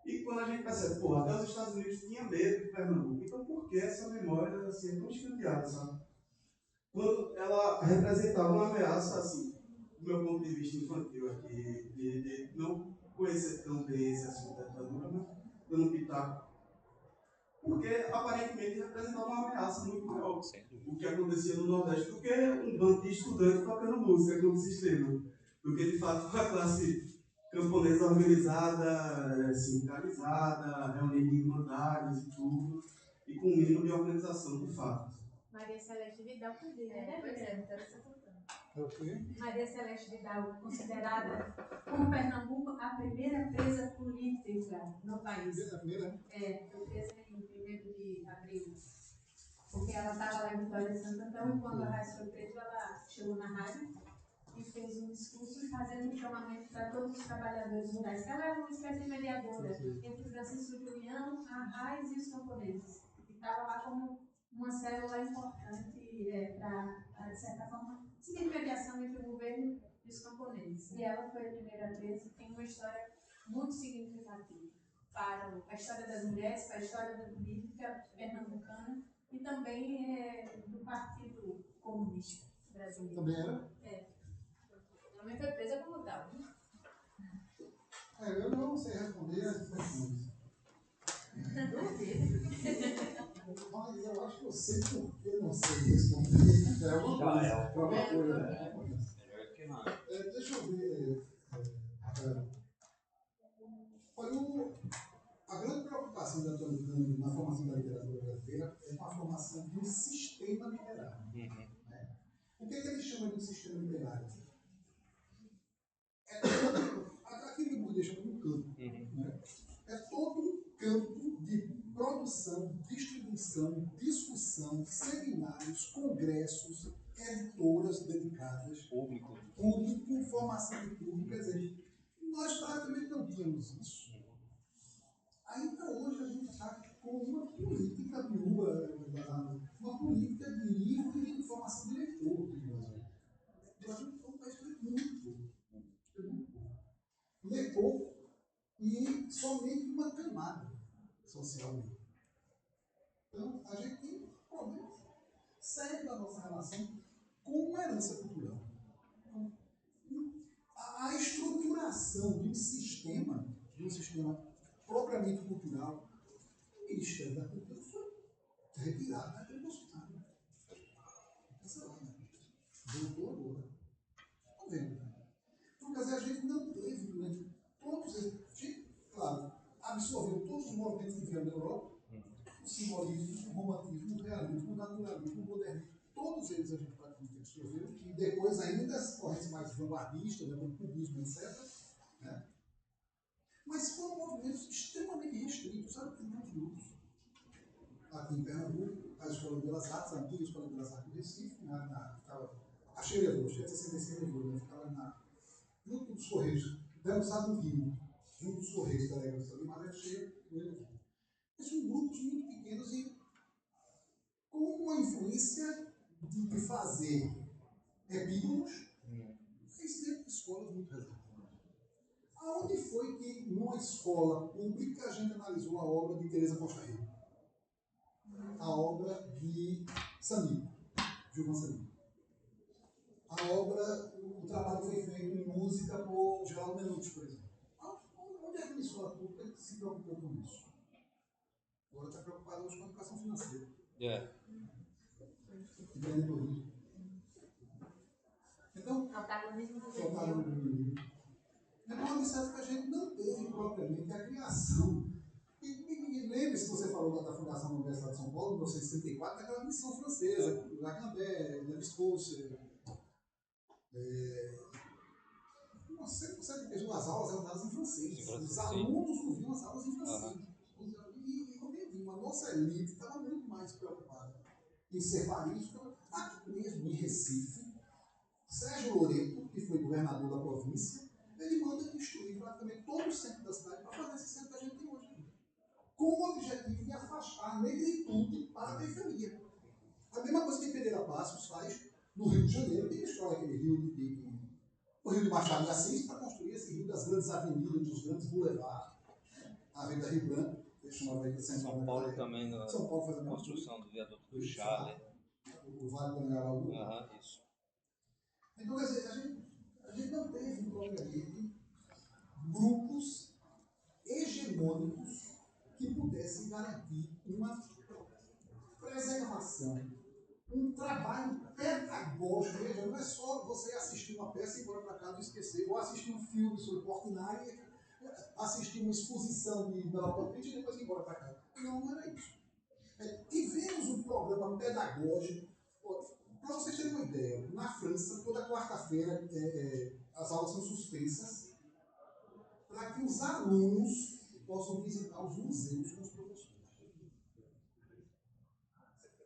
E quando a gente percebe, pô, até os Estados Unidos tinham medo de Pernambuco, então por que essa memória assim, é tão escanteada, sabe? Quando ela representava uma ameaça, assim, do meu ponto de vista infantil aqui, de não conhecer tão bem esse assunto da ditadura, mas dando um pitaco, porque aparentemente representava uma ameaça muito maior o que acontecia no Nordeste do que um bando de estudantes tocando música como sistema, do que de fato uma classe camponesa organizada, sindicalizada, reunindo irmandades e tudo, e com um mínimo de organização de fato. Maria Celeste Vidal, né? Pois é, então você tá É o quê? Maria Celeste Vidal, considerada por Pernambuco a primeira presa política no país. A primeira? Foi presa em 1º de abril. porque ela estava lá em Vitória de Santo Antão, e quando a rádio foi presa, ela chegou na rádio e fez um discurso fazendo um chamamento para todos os trabalhadores rurais, que ela era uma espécie de mediadora entre Francisco Julião, a RAIS e os camponeses. E estava lá como uma célula importante para, de certa forma, seguir mediação entre o governo e os camponeses. E ela foi a primeira presa, tem uma história muito significativa para a história das mulheres, para a história da política pernambucana e também do Partido Comunista Brasileiro. Também era? É. Também foi presa como tal. Eu não sei responder as perguntas. Mas eu acho que eu sei por que eu não sei responder. É uma coisa. Melhor que nada. Deixa eu ver. Olha, a grande preocupação da Antônio Cândido na formação da literatura brasileira é a formação de um sistema literário. Né? O que ele chama de um sistema literário? Aquilo que nos deixa como um campo. Né? É todo um campo de produção, distribuição, discussão, seminários, congressos, editoras dedicadas, público, formação de público. Quer dizer, nós praticamente não tínhamos isso. Ainda hoje a gente está com uma política viúva, uma política de livro e de informação de leitor. A gente foi um país que lê muito pouco. Lê pouco e somente uma camada social. Então, a gente tem um problema sério da nossa relação com a herança cultural. A estruturação de um sistema propriamente cultural, o Ministério da Cultura foi retirado daquele Bolsonaro. Essa lá, voltou agora. Estão vendo? Então, quer dizer, a gente não teve durante todos esses. A gente, claro, absorveu todos os movimentos que vieram da Europa, o simbolismo, o romantismo, o realismo, o naturalismo, o modernismo, todos eles a gente praticamente absorveu, e depois ainda as correntes mais vanguardistas, né, como o cubismo, etc. Né? Mas foram movimentos extremamente restritos, sabe? Tem muitos grupos. Aqui em Pernambuco, a Escola de Belas Artes, a antiga Escola de Belas Artes do Recife, a Xereador, cheia de 66 levou, ficava junto dos Correios, dançado no Rio, junto dos Correios, mas é cheia do Rio. Mas são grupos muito pequenos e com uma influência de fazer epígonos, fez dentro de escolas muito reservadas. Aonde foi que, numa escola pública, a gente analisou a obra de Teresa Costa Rico? A obra de Samir, Gilvan Samir. A obra, o trabalho foi feito em música por Geraldo Menucci, por exemplo. Onde é que uma escola pública se preocupou com isso? Agora está preocupado hoje com a educação financeira. Empreendedorismo. Então, Protagonismo do Então, observe que a gente não teve propriamente a criação. E lembre-se que você falou da Fundação da Universidade de São Paulo, em 1964, daquela missão francesa, Lacambé, Lévi-Strauss. Você consegue ver as aulas eram dadas em francês. Os alunos ouviam as aulas em francês. E como eu digo, a nossa elite estava muito mais preocupada em ser país. Aqui mesmo, em Recife, Sérgio Loreto, que foi governador da província, ele manda destruir praticamente todo o centro da cidade para fazer esse centro que a gente tem hoje. Com o objetivo de afastar a negritude para a periferia. A mesma coisa que Pereira Passos faz no Rio de Janeiro, que destrói aquele o Rio de Machado de Assis, para construir esse rio das grandes avenidas, dos grandes boulevards, a Avenida Rio Branco, que chamava de São Paulo também, na São Paulo faz a construção do viaduto do Chale. O Vale do Anhangabaú. Isso. Então, quer dizer, a gente não teve propriamente grupos hegemônicos que pudessem garantir uma preservação, um trabalho pedagógico. Veja, não é só você assistir uma peça e ir embora para casa e esquecer, ou assistir um filme sobre Portinari, assistir uma exposição de Bela Pinto e depois ir embora para casa. Não era isso. Tivemos um programa pedagógico. Para vocês terem uma ideia, na França, toda quarta-feira as aulas são suspensas para que os alunos possam visitar os museus com os professores.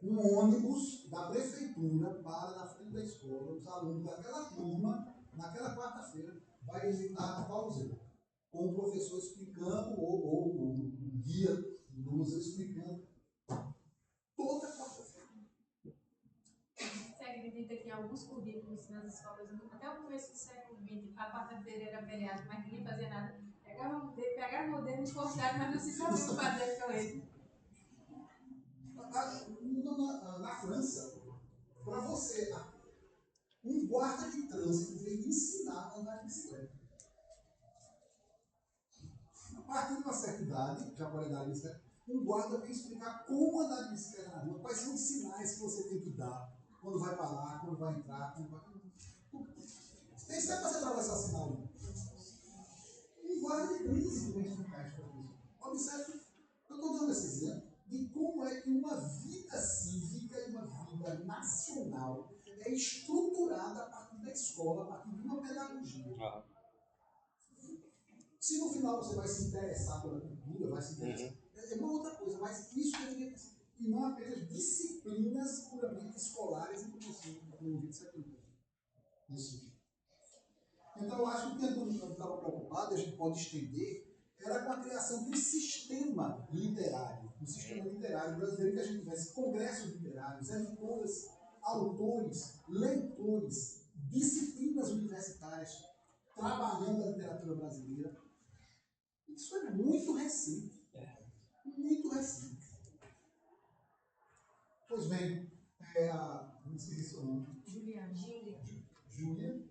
um ônibus da prefeitura para na frente da escola, os alunos daquela turma, naquela quarta-feira, vai visitar Paulo Zé, com o professor explicando, ou o guia do museu explicando, toda quarta-feira. Você acredita que alguns currículos nas escolas, até o começo do século XX, a quarta-feira era feriado, mas ninguém fazia nada? Pegaram o modelo e cortaram, mas não se sabia o que fazer com ele. Na França, para você, um guarda de trânsito veio ensinar a andar de bicicleta. A partir de uma certa idade, já pode andar de bicicleta, um guarda veio explicar como andar de bicicleta na rua, quais são os sinais que você tem que dar, quando vai parar, quando vai entrar, quando vai... Tem sempre para você atravessar o sinal. Um guarda de trânsito veio explicar isso para isso. Observe, eu estou dando esse exemplo de como é que uma vida cívica e uma vida nacional é estruturada a partir da escola, a partir de uma pedagogia. Se no final você vai se interessar pela cultura, vai se interessar, é uma outra coisa, mas isso deveria ser, e não apenas disciplinas puramente escolares e no século XX. Isso. Então eu acho que o que eu estava preocupado, a gente pode estender, era com a criação de um sistema literário brasileiro, que a gente tivesse congressos literários, editores, autores, leitores, disciplinas universitárias trabalhando a literatura brasileira. Isso é muito recente. Muito recente. Pois bem, não esqueci o nome. Júlia.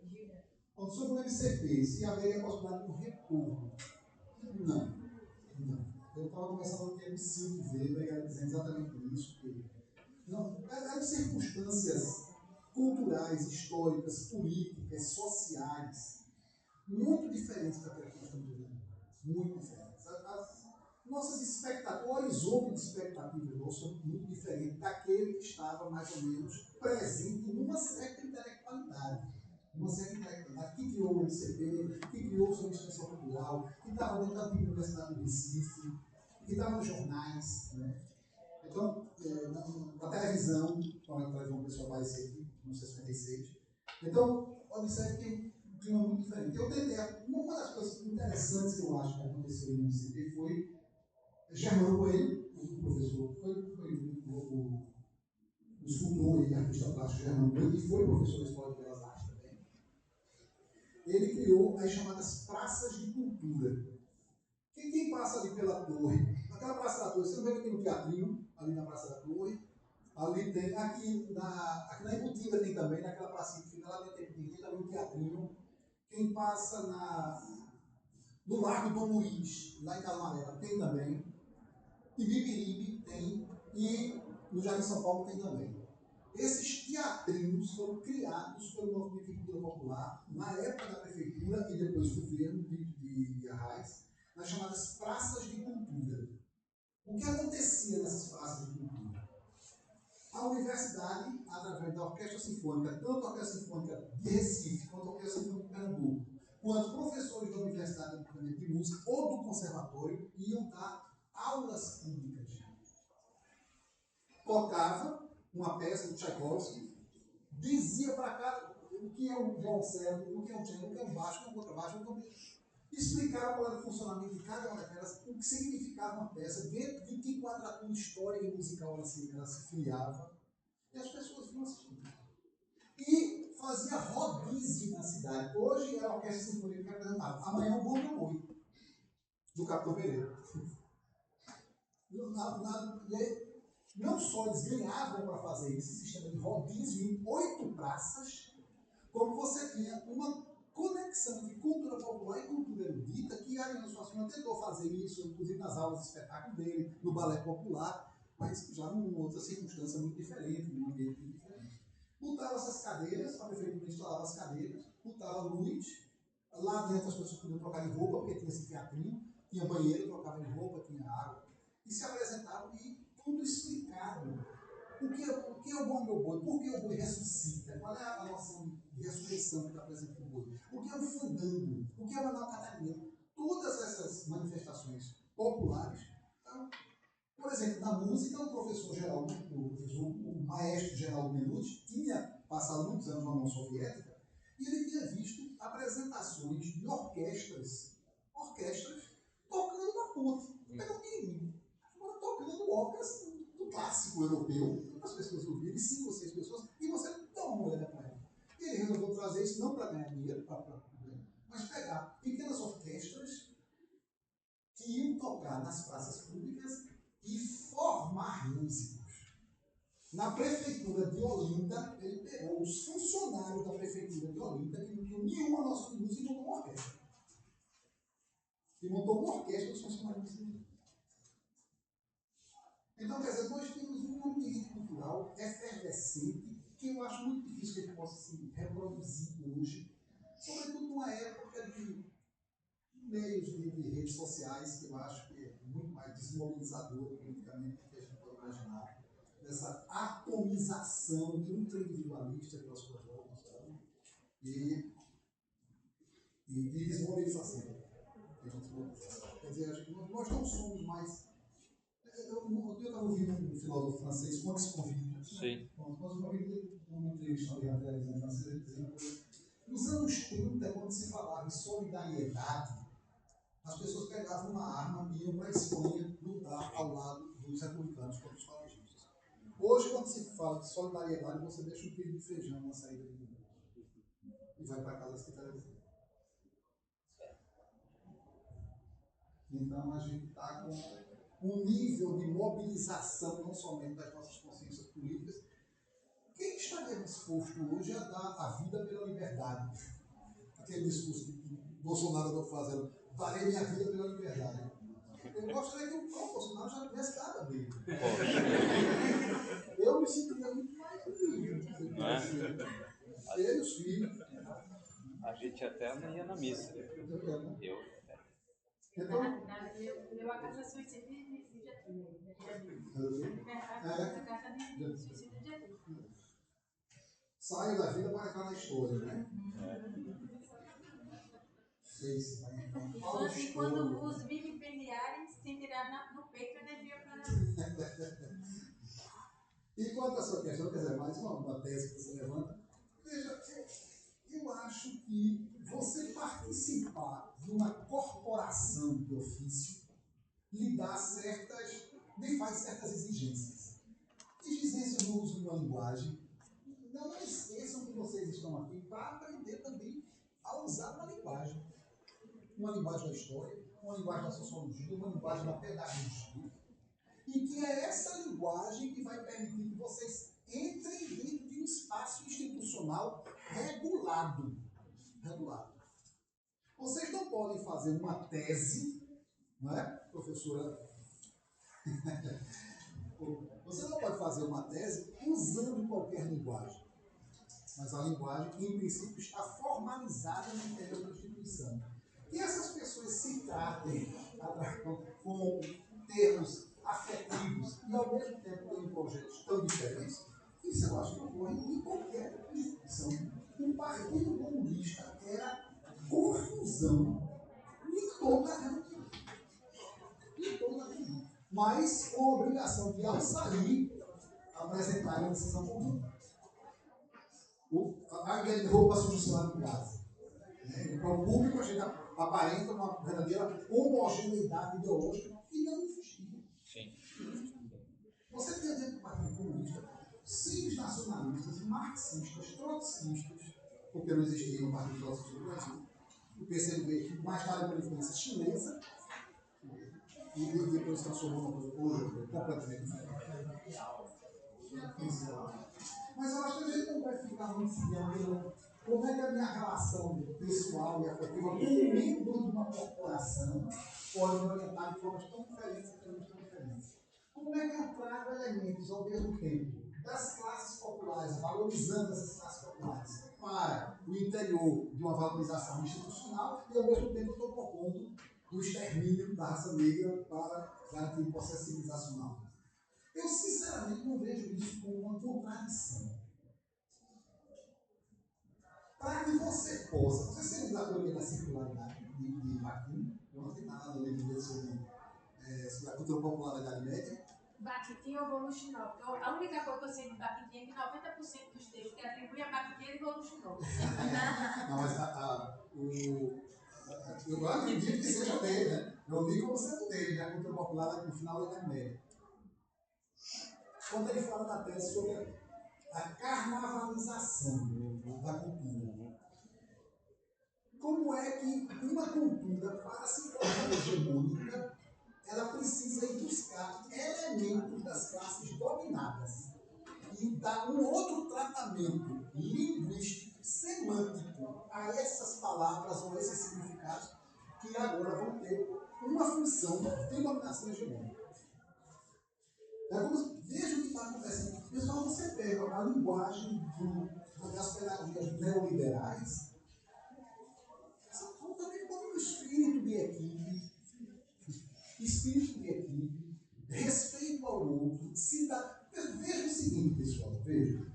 Então, sobre o MCP, se haveria a possibilidade de um retorno. Não. Eu estava conversando com o M5V, e ela dizendo exatamente isso. Que eram circunstâncias culturais, históricas, políticas, sociais, muito diferentes daquela que nós estamos vivendo. Muito diferentes. As nossas expectativas, o horizonte de expectativas nosso é muito diferente daquele que estava mais ou menos presente numa certa intelectualidade. Que criou o MCP, que criou o Centro de Extensão Cultural, que estava dentro da Universidade do Recife, que estava nos jornais, né? Então, na televisão, quando a televisão começou a aparecer aqui, em 1966. Então, observe que um clima muito diferente. Eu tentei, uma das coisas interessantes que eu acho que aconteceu no MCP foi Germano Coelho, o professor, foi o escultor e artista plástico Germano Coelho, que foi professor da Escola de Belas Artes também. Ele criou as chamadas praças de cultura. Quem passa ali pela torre, naquela praça da torre, você não vê que tem um teatrinho ali na Praça da Torre? Ali tem, aqui na Iputinga tem também, naquela pracinha que fica lá dentro da Iputinga, tem também um teatrinho. Quem passa no Largo Dom Luiz, lá em Calamarela, tem também. Em Bibiribe tem, e no Jardim São Paulo tem também. Esses teatrinhos foram criados pelo Movimento de Cultura Popular na época da prefeitura e depois do governo de Arraes, nas chamadas praças de cultura. O que acontecia nessas praças de cultura? A universidade, através da Orquestra Sinfônica, tanto a Orquestra Sinfônica de Recife, quanto a Orquestra Sinfônica de Pernambuco, quanto professores da Universidade de Música ou do Conservatório, iam dar aulas públicas. Tocava uma peça do Tchaikovsky, dizia para cada o que é um violoncelo, o que é um cello, o que é um baixo, o que é um contrabaixo, o que é um... Explicava qual era o funcionamento de cada uma daquelas, o que significava uma peça, dentro de que quadratura histórica e musical ela se filiava, e as pessoas vinham assistindo. E fazia rodízio na cidade. Hoje era a Orquestra Sinfônica que apresentava. Amanhã o Bom Meu Boi, do Capitão Pereira. Não só eles ganhavam para fazer esse sistema de rodízio em 8 praças, como você tinha uma conexão entre cultura popular e cultura erudita, que Ariano Suassuna tentou fazer isso, inclusive nas aulas de espetáculo dele, no balé popular, mas já numa outra circunstância muito diferente, num ambiente muito diferente. Botava essas cadeiras, a prefeitura instalava as cadeiras, botava luz, lá dentro as pessoas podiam trocar de roupa, porque tinha esse teatrinho, tinha banheiro, trocava de roupa, tinha água, e se apresentavam e tudo explicado. O que é o bom meu boi? Por que o boi ressuscita? Qual é a noção de ressurreição que está presente no boi? O que é o fandango? O que é o Manaus Catarina? Todas essas manifestações populares. Então, por por exemplo, na música, o professor Geraldo, o maestro Geraldo Menuti, tinha passado muitos anos na União Soviética e ele tinha visto apresentações de orquestras tocando na ponte, pegando mínimo, tocando óperas do clássico europeu, as pessoas ouviram, 5 ou 6 pessoas, e você dá uma olhada para ele. E ele resolveu trazer isso não para ganhar dinheiro, mas pegar pequenas orquestras que iam tocar nas praças públicas e formar músicos. Na prefeitura de Olinda, ele pegou os funcionários da prefeitura de Olinda, que não tinham nenhuma noção de música, e montou uma orquestra. E montou uma orquestra dos funcionários de música. Então, quer dizer, nós temos um ambiente cultural efervescente que eu acho muito difícil que ele possa se reproduzir hoje, sobretudo numa época de meios de redes sociais, que eu acho que é muito mais desmobilizador politicamente do que a gente pode imaginar, dessa atomização ultra-individualista que nós provocamos, e desmobilização. Quer dizer, acho que nós não somos mais. Eu estava ouvindo um filósofo francês, Francis Conville. Sim. Francis Conville, numa entrevista realizada francesa, dizendo que nos anos 30, quando se falava em solidariedade, as pessoas pegavam uma arma e iam para a Espanha lutar ao lado dos republicanos contra os falangistas. Hoje, quando se fala de solidariedade, você deixa um quilo de feijão na saída do mundo e vai para casa se televisão. Então, a gente está com um nível de mobilização, não somente das nossas consciências políticas. Quem estaria disposto hoje a dar a vida pela liberdade? Aquele discurso que Bolsonaro está fazendo, darei minha vida pela liberdade. Eu gostaria que o próprio Bolsonaro já tivesse dado a dele. Eu me sentiria muito mais livre. Ele e os filhos. A gente até não ia na missa. Eu Então, Leu a cassação de dia 30. A carta de suicídio dia 30. Saio da vida para entrar na história, né? E quando os vilipendiarem, sentirá no peito energia para. E quanto à sua questão, quer dizer, mais uma tese que você levanta, veja, eu acho que você participar de uma corporação de ofício lhe faz certas exigências. Exigências no uso de uma linguagem. Não esqueçam que vocês estão aqui para aprender também a usar uma linguagem. Uma linguagem da história, uma linguagem da sociologia, uma linguagem da pedagogia. E que é essa linguagem que vai permitir que vocês entrem dentro de um espaço institucional regulado. Vocês não podem fazer uma tese, não é, professora? Você não pode fazer uma tese usando qualquer linguagem. Mas a linguagem, em princípio, está formalizada no interior da instituição. E essas pessoas se tratem com termos afetivos e, ao mesmo tempo, têm projetos tão diferentes, isso eu acho que ocorre em qualquer instituição. O Partido Comunista era confusão em toda a reunião. Mas com a obrigação de, ao sair, apresentar uma decisão conjunta. Aquele roupa solucionada em casa. Para o público, a gente aparenta uma verdadeira homogeneidade ideológica que não existia. Sim. Você tem dentro do Partido Comunista símbolos nacionalistas, marxistas, trotskistas, porque não existia no Partido Trotskista do Brasil. O PCdoB, mais tarde, por influência chinesa, e depois se transformou numa coisa completamente diferente. Mas eu acho que a gente não vai ficar muito ensinando como é que a minha relação pessoal e afetiva com um membro de uma corporação pode me orientar de formas tão diferentes. Como é que eu trago elementos ao mesmo tempo das classes populares, valorizando essas classes populares, para o interior de uma valorização institucional e ao mesmo tempo estou propondo o extermínio da raça negra para garantir o processo civilizacional. Eu, sinceramente, não vejo isso como uma contradição. Para que você possa... Você sempre da teoria da circularidade de Bakhtin, eu não tenho nada no livro dele sobre a cultura popular da Idade Média, Bakhtin ou Voloshinov. Então, a única coisa que eu sei de Bakhtin é que 90% dos textos que atribuem a Bakhtin é de Voloshinov. Não, mas eu acredito que seja dele, né? Eu li como sendo dele, né? Cultura popular no final da Idade Média. Quando ele fala da tese sobre a carnavalização da cultura. Como é que uma cultura, para se tornar hegemônica, ela precisa ir buscar elementos das classes dominadas e dar um outro tratamento linguístico, semântico a essas palavras ou esses significados que agora vão ter uma função de dominação hegemônica. Veja o que está acontecendo. Pessoal, você pega a linguagem das pedagogias neoliberais, essa também põe um espírito de equipe, respeito ao outro, veja o seguinte, pessoal, veja.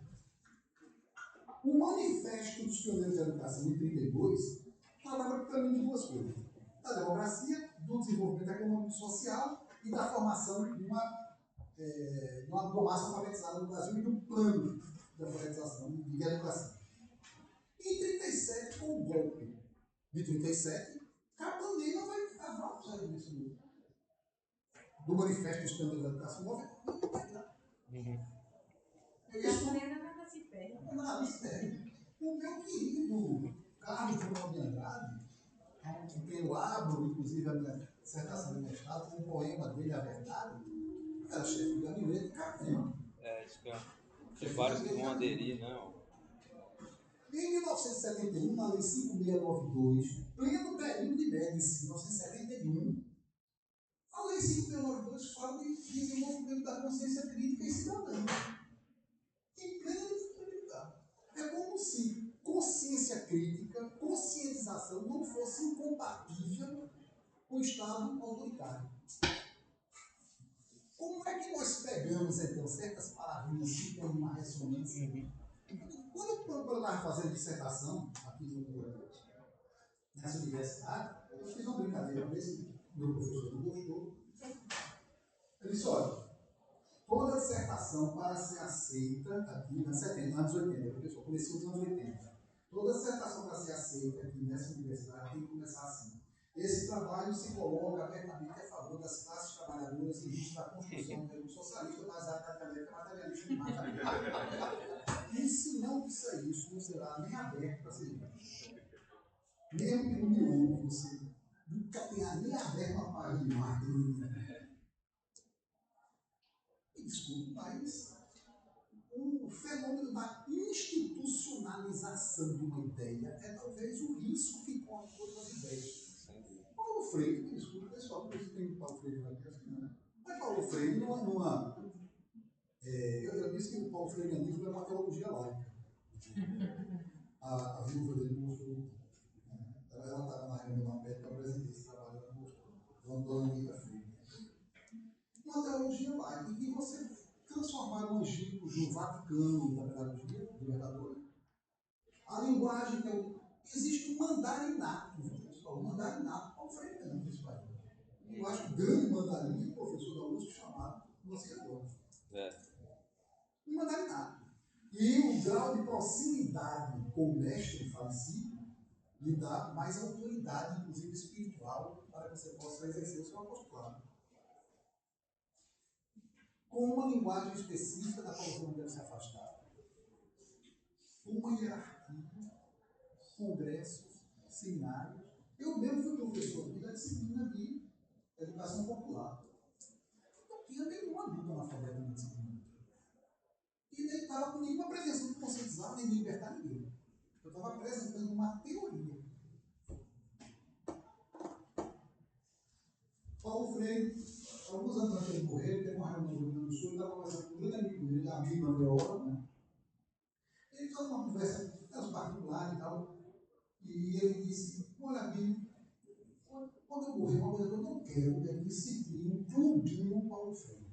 O manifesto dos pioneiros da educação em 32 falava também de duas coisas: da democracia, do desenvolvimento econômico e social e da formação de uma massa alfabetizada no Brasil e do plano de alfabetização e de educação. Em 37, com o golpe de 37, Capanema vai cavar isso do manifesto dos pioneiros da educação. Capanema nada se perde. Nada se perde. O meu querido Carlos Drummond de Andrade, com quem eu abro, inclusive, a minha dissertação de mestrado, com um poema dele, A Verdade, era chefe de gabinete de Capanema. Isso que tem vários que vão aderir, não? Em 1971, na Lei 5692, pleno período de Médici, 1971, a Lei 5692 fala de desenvolvimento da consciência crítica e cidadã. Em plena disponibilidade. É como se consciência crítica, conscientização não fosse incompatível com o Estado autoritário. Como é que nós pegamos, então, certas palavrinhas que têm uma ressonância? Quando eu estava fazendo dissertação aqui nessa universidade, eu fiz uma brincadeira com esse meu professor não gostou. Eu disse: olha, toda dissertação para ser aceita aqui nos anos 80, pessoal, comecei nos anos 80. Toda dissertação para ser aceita aqui nessa universidade tem que começar assim. Esse trabalho se coloca abertamente a favor das classes trabalhadoras em vista da construção do regime socialista, baseado na acadêmica materialista de Marx. E se não disser isso, não será nem aberto para ser visto. Mesmo que no miolo você nunca tenha nem aberto uma página de Marx. Desculpe, mas o fenômeno da institucionalização de uma ideia é talvez o risco que corre todas as ideias. Paulo Freire, me desculpe, pessoal, porque tem o Paulo Freire aqui, acho que não, né? Mas Paulo Freire eu disse que o Paulo Freireanismo é uma teologia laica. A viúva dele mostrou. Ela estava na reunião da médica, eu apresentei esse trabalho, ela mostrou. Dona Anitta Freire. Uma teologia laica, em que você transformar o Angílico no Vaticano da pedagogia libertadora. A linguagem existe um mandarinato, pessoal, um mandarinato. Paulo Freire não desse país. Eu acho que o grande mandarim, o professor da USP chamado Luciano. Um mandarinato. E o grau de proximidade com o mestre falecido lhe dá mais autoridade, inclusive espiritual, para que você possa exercer o seu apostolado. Com uma linguagem específica da qual você não deve se afastar. Uma hierarquia, congressos, seminários. Eu mesmo fui professor da disciplina de educação popular. Não tinha nenhuma dúvida analfabeta na disciplina. E nem estava com nenhuma pretensão de conscientizar nem de libertar ninguém. Eu estava apresentando uma teoria. Paulo Freire, alguns anos antes de morrer, teve uma reunião no Rio Grande do Sul, ele estava conversando com um grande amigo dele, amigo Andreola, né? Ele fez uma conversa particular e tal, e ele disse: olha, amigo, quando eu morrer, uma coisa que eu não quero é que se crie um clubinho Paulo Freire.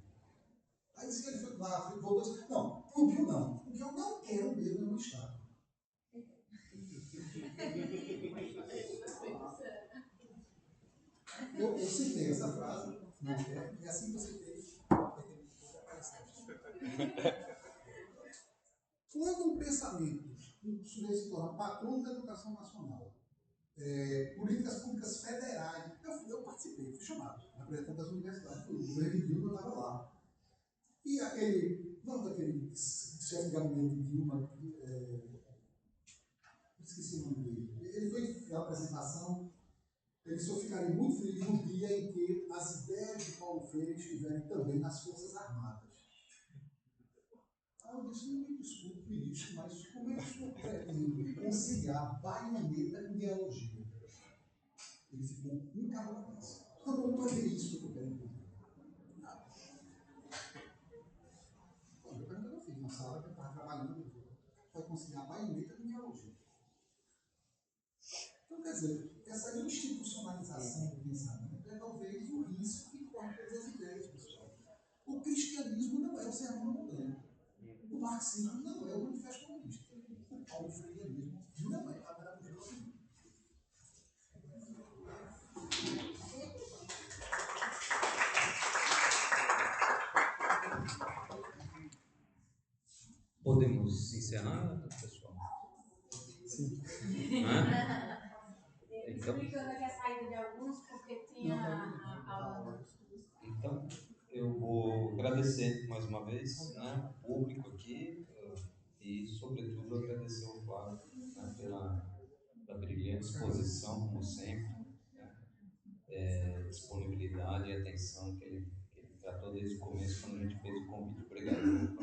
Aí disse que ele foi lá, voltou e disse: não, clubinho não, o que eu não quero mesmo é um Estado. Eu citei essa frase, não quero, e assim você tem. o sujeito se tornar patrono da educação nacional. Políticas públicas federais. Eu participei, fui chamado, representante das universidades, o governo Dilma estava lá. E aquele chefe de gabinete de Dilma, esqueci o nome dele, ele foi fazer a apresentação. Ele só ficaria muito feliz no dia em que as ideias de Paulo Freire estiverem também nas Forças Armadas. Aí eu disse, não me desculpe, ministro, mas como é que o senhor pretende conciliar baioneta com dialogia? Ele ficou encabulado. Não é isso que eu quero entender. Eu perguntei ao meu filho, na sala que eu estava trabalhando, vai conciliar baioneta com dialogia. Então, quer dizer, essa institucionalização do pensamento é talvez o risco que corre todas as ideias, pessoal. O cristianismo não é o sermão da montanha. O marxismo não é o manifesto comunista. O Paulo Freire não é a pedagogia comunista. Podemos encerrar, pessoal? Sim. Então, Explicando aqui a saída de alguns, porque tinha a aula. Então, eu vou agradecer mais uma vez, né, o público aqui e, sobretudo, agradecer ao Flávio, né, pela brilhante exposição, como sempre, né, disponibilidade e atenção que ele tratou desde o começo, quando a gente fez o convite. Obrigado.